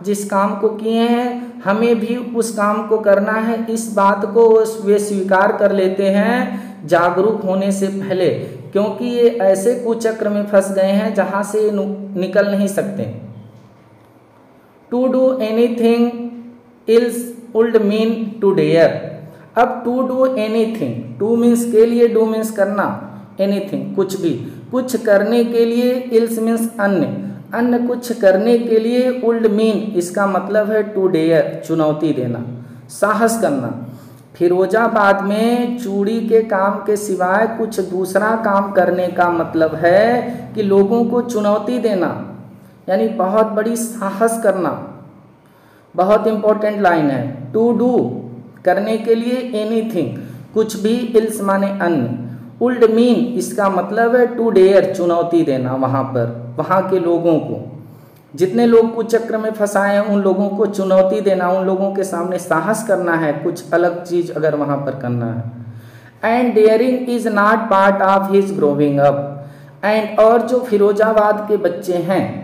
जिस काम को किए हैं हमें भी उस काम को करना है, इस बात को वे स्वीकार कर लेते हैं जागरूक होने से पहले, क्योंकि ये ऐसे कुचक्र में फंस गए हैं जहाँ से निकल नहीं सकते। To do anything else would mean to dare. अब to do anything, to means के लिए, डू मीन्स करना, एनीथिंग कुछ भी, कुछ करने के लिए, इल्स मीन्स अन्य, अन्य कुछ करने के लिए, वुड मीन इसका मतलब है टू डेयर चुनौती देना, साहस करना। फिरोजाबाद में चूड़ी के काम के सिवाय कुछ दूसरा काम करने का मतलब है कि लोगों को चुनौती देना, यानी बहुत बड़ी साहस करना। बहुत इंपॉर्टेंट लाइन है, टू डू करने के लिए, एनीथिंग कुछ भी, इल्स माने अन्य, वुड मीन इसका मतलब है टू डेयर चुनौती देना, वहाँ पर वहाँ के लोगों को, जितने लोग कुचक्र में फंसाए हैं उन लोगों को चुनौती देना, उन लोगों के सामने साहस करना है, कुछ अलग चीज अगर वहाँ पर करना है। And daring is not part of his growing up. And और जो फिरोजाबाद के बच्चे हैं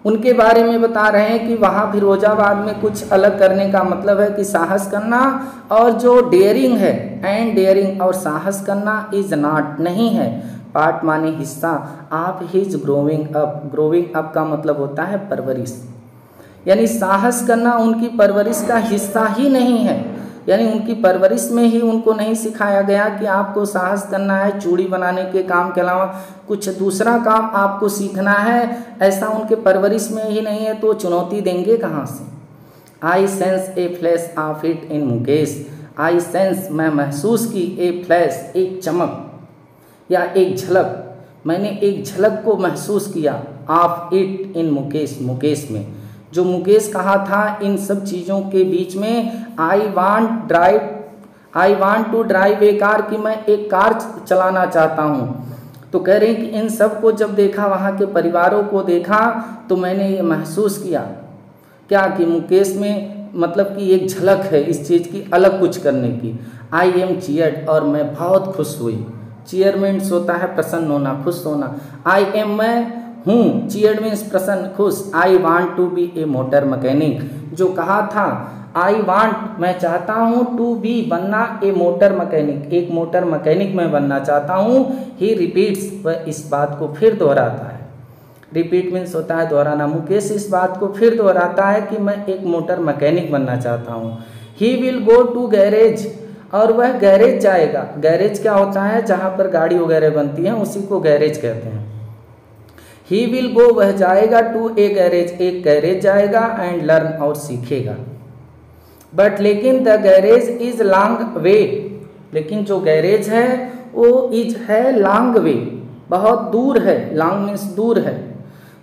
उनके बारे में बता रहे हैं कि वहाँ फिरोजाबाद में कुछ अलग करने का मतलब है कि साहस करना, और जो डेयरिंग है, एंड डेयरिंग और साहस करना, इज नॉट नहीं है, पार्ट माने हिस्सा, of his growing up. Growing up का मतलब होता है परवरिश, यानी साहस करना उनकी परवरिश का हिस्सा ही नहीं है, यानी उनकी परवरिश में ही उनको नहीं सिखाया गया कि आपको साहस करना है, चूड़ी बनाने के काम के अलावा कुछ दूसरा काम आपको सीखना है, ऐसा उनके परवरिश में ही नहीं है, तो चुनौती देंगे कहाँ से। I sense A flash of it in Mukesh. I sense मैं महसूस की, ए फ्लैश एक चमक या एक झलक, मैंने एक झलक को महसूस किया, of it in Mukesh, Mukesh में। जो मुकेश कहा था इन सब चीज़ों के बीच में, I want to drive a car, कि मैं एक कार चलाना चाहता हूँ। तो कह रहे हैं कि इन सब को जब देखा, वहाँ के परिवारों को देखा, तो मैंने ये महसूस किया क्या कि मुकेश में मतलब कि एक झलक है इस चीज़ की, अलग कुछ करने की। आई एम चीयर्ड, और मैं बहुत खुश हुई। चीयर मीन्स होता है प्रसन्न होना, खुश होना। आई एम मैं हूँ, चीयर्ड मीन्स प्रसन्न, खुश। I want to be a motor mechanic, जो कहा था आई वांट मैं चाहता हूँ, टू बी बनना, ए मोटर मैकेनिक एक मोटर मैकेनिक मैं बनना चाहता हूँ। ही रिपीट्स वह इस बात को फिर दोहराता है, रिपीट मीन्स होता है दोहराना। मुकेश इस बात को फिर दोहराता है कि मैं एक मोटर मैकेनिक बनना चाहता हूँ। He will go to garage, और वह गैरेज जाएगा। गैरेज क्या होता है, जहाँ पर गाड़ी वगैरह बनती है उसी को गैरेज कहते हैं। ही विल गो वह जाएगा, टू ए गैरेज एक गैरेज जाएगा, एंड लर्न और सीखेगा। बट लेकिन the garage is long way, लेकिन जो गैरेज है वो इज है लॉन्ग वे बहुत दूर है, लॉन्ग मीन्स दूर है,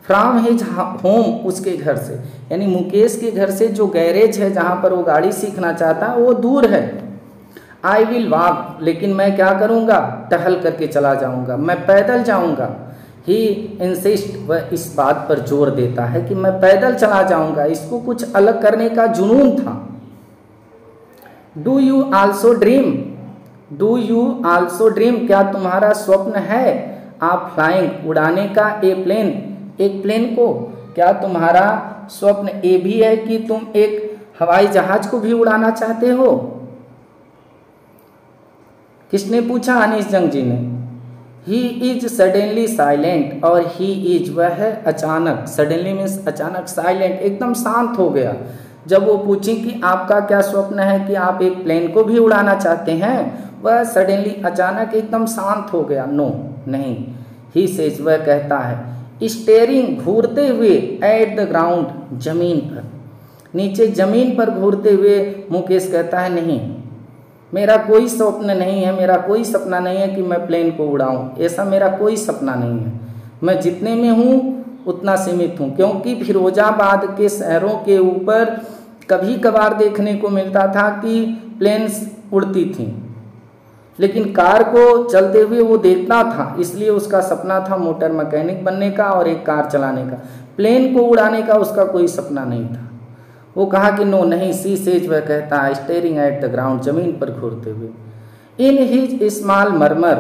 फ्रॉम हिज होम उसके घर से, यानी मुकेश के घर से जो गैरेज है जहाँ पर वो गाड़ी सीखना चाहता है वो दूर है। आई विल वॉक, लेकिन मैं क्या करूँगा, टहल करके चला जाऊँगा, मैं पैदल जाऊँगा। ही इंसिस्ट वह इस बात पर जोर देता है कि मैं पैदल चला जाऊँगा, इसको कुछ अलग करने का जुनून था। Do you also dream, do you also dream क्या तुम्हारा स्वप्न है, आप फ्लाइंग उड़ाने का, ए प्लेन एक प्लेन को, क्या तुम्हारा स्वप्न ये भी है कि तुम एक हवाई जहाज को भी उड़ाना चाहते हो। किसने पूछा, अनीश जंग जी ने। ही इज सडनली साइलेंट, और ही इज वह है अचानक, सडनली मीन्स अचानक, साइलेंट एकदम शांत हो गया। जब वो पूछी कि आपका क्या स्वप्न है कि आप एक प्लेन को भी उड़ाना चाहते हैं, वह सडनली अचानक एकदम शांत हो गया, नो नहीं। ही सेज वह कहता है, स्टेरिंग घूरते हुए, एट द ग्राउंड जमीन पर, नीचे जमीन पर घूरते हुए मुकेश कहता है नहीं, मेरा कोई स्वप्न नहीं है, मेरा कोई सपना नहीं है कि मैं प्लेन को उड़ाऊं, ऐसा मेरा कोई सपना नहीं है। मैं जितने में हूँ उतना सीमित हूँ, क्योंकि फिरोजाबाद के शहरों के ऊपर कभी कभार देखने को मिलता था कि प्लेन्स उड़ती थीं, लेकिन कार को चलते हुए वो देखता था, इसलिए उसका सपना था मोटर मैकेनिक बनने का और एक कार चलाने का। प्लेन को उड़ाने का उसका कोई सपना नहीं था। वो कहा कि नो नहीं, सी सेज वह कहता है, स्टेरिंग एट द ग्राउंड जमीन पर घूरते हुए। In his small murmur,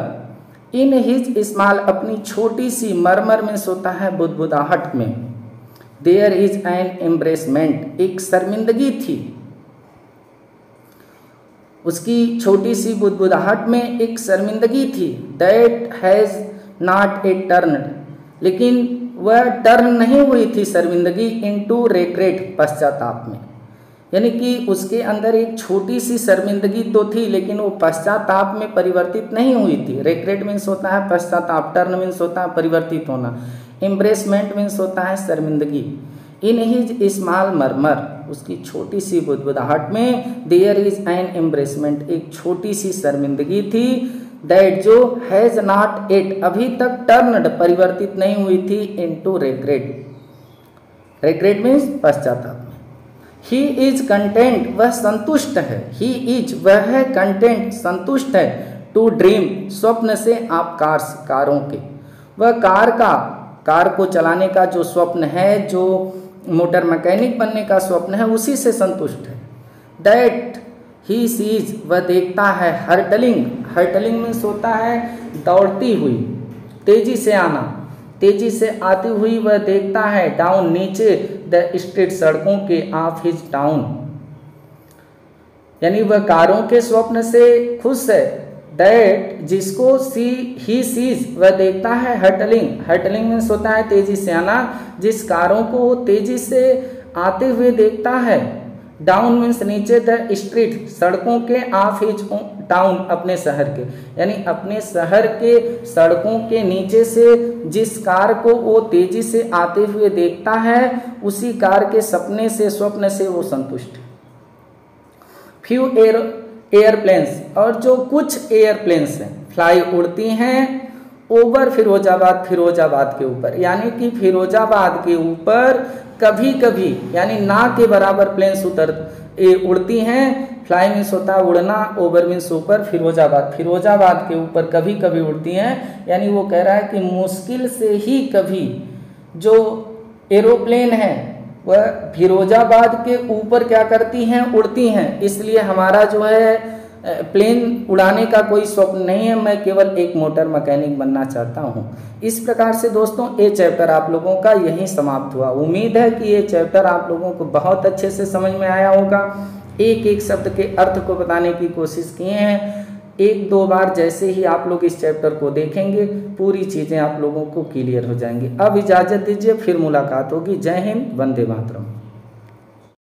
in his small, अपनी छोटी सी, मरमर में सोता है बुदबुदाहट में, देयर इज एन एम्ब्रेसमेंट, एक शर्मिंदगी थी, उसकी छोटी सी बुदबुदाहट में एक शर्मिंदगी थी, that has not a turn, लेकिन वह टर्न नहीं हुई थी शर्मिंदगी इनटू रिग्रेट, पश्चाताप में। यानी कि उसके अंदर एक छोटी सी शर्मिंदगी तो थी, लेकिन वो पश्चाताप में परिवर्तित नहीं हुई थी। रिग्रेट मीन्स होता है पश्चाताप, टर्न मीन्स होता है परिवर्तित होना, एम्ब्रेसमेंट मीन्स होता है शर्मिंदगी। इन हिज स्मॉल मरमर, उसकी छोटी सी बुदबुदाहट में, देयर इज एन एम्ब्रेसमेंट, एक छोटी सी शर्मिंदगी थी, दैट जो हैज नॉट एट, अभी तक टर्नड, परिवर्तित नहीं हुई थी, इनटू रिग्रेट, रिग्रेट मीन्स पश्चाताप। ही इज कंटेंट, वह संतुष्ट है, ही इज वह है, कंटेंट संतुष्ट है, टू ड्रीम स्वप्न से, आप कार्स कारों के, वह कार को चलाने का जो स्वप्न है, जो मोटर मैकेनिक बनने का स्वप्न है, उसी से संतुष्ट है। दैट ही सीज, वह देखता है, हर्टलिंग, हर्टलिंग मीन्स होता है दौड़ती हुई, तेजी से आना, तेजी से आती हुई वह देखता है, डाउन नीचे, द स्ट्रीट सड़कों के, ऑफ हिज टाउन, यानी वह कारों के स्वप्न से खुश है। दैट जिसको ही सीज, वह देखता है, हर्टलिंग, हर्टलिंग मीन्स होता है तेजी से आना, जिस कारों को वो तेजी से आते हुए देखता है, डाउन मीन्स नीचे, द स्ट्रीट सड़कों के, ऑफ हिज टाउन अपने शहर के, यानी अपने शहर के सड़कों के नीचे से जिस कार को वो तेजी से आते हुए देखता है, उसी कार के सपने से, स्वप्न से वो संतुष्ट है। फ्यू एयरप्लेन्स, और जो कुछ एयरप्लेन्स हैं, फ्लाई उड़ती हैं, ओवर फिरोजाबाद, फिरोजाबाद के ऊपर, यानी कि फिरोजाबाद के ऊपर कभी कभी, यानी ना के बराबर प्लेन्स उड़ती हैं। फ्लाई मीन्स होता है उड़ना, ओवर मीन्स ऊपर, फिरोजाबाद, फिरोजाबाद के ऊपर कभी कभी उड़ती हैं, यानी वो कह रहा है कि मुश्किल से ही कभी जो एरोप्लेन है वह फिरोजाबाद के ऊपर क्या करती हैं, उड़ती हैं। इसलिए हमारा जो है प्लेन उड़ाने का कोई स्वप्न नहीं है, मैं केवल एक मोटर मैकेनिक बनना चाहता हूँ। इस प्रकार से दोस्तों ये चैप्टर आप लोगों का यहीं समाप्त हुआ। उम्मीद है कि ये चैप्टर आप लोगों को बहुत अच्छे से समझ में आया होगा। एक एक शब्द के अर्थ को बताने की कोशिश किए हैं। एक दो बार जैसे ही आप लोग इस चैप्टर को देखेंगे, पूरी चीज़ें आप लोगों को क्लियर हो जाएंगी। अब इजाज़त दीजिए, फिर मुलाकात होगी। जय हिंद, वंदे मातरम।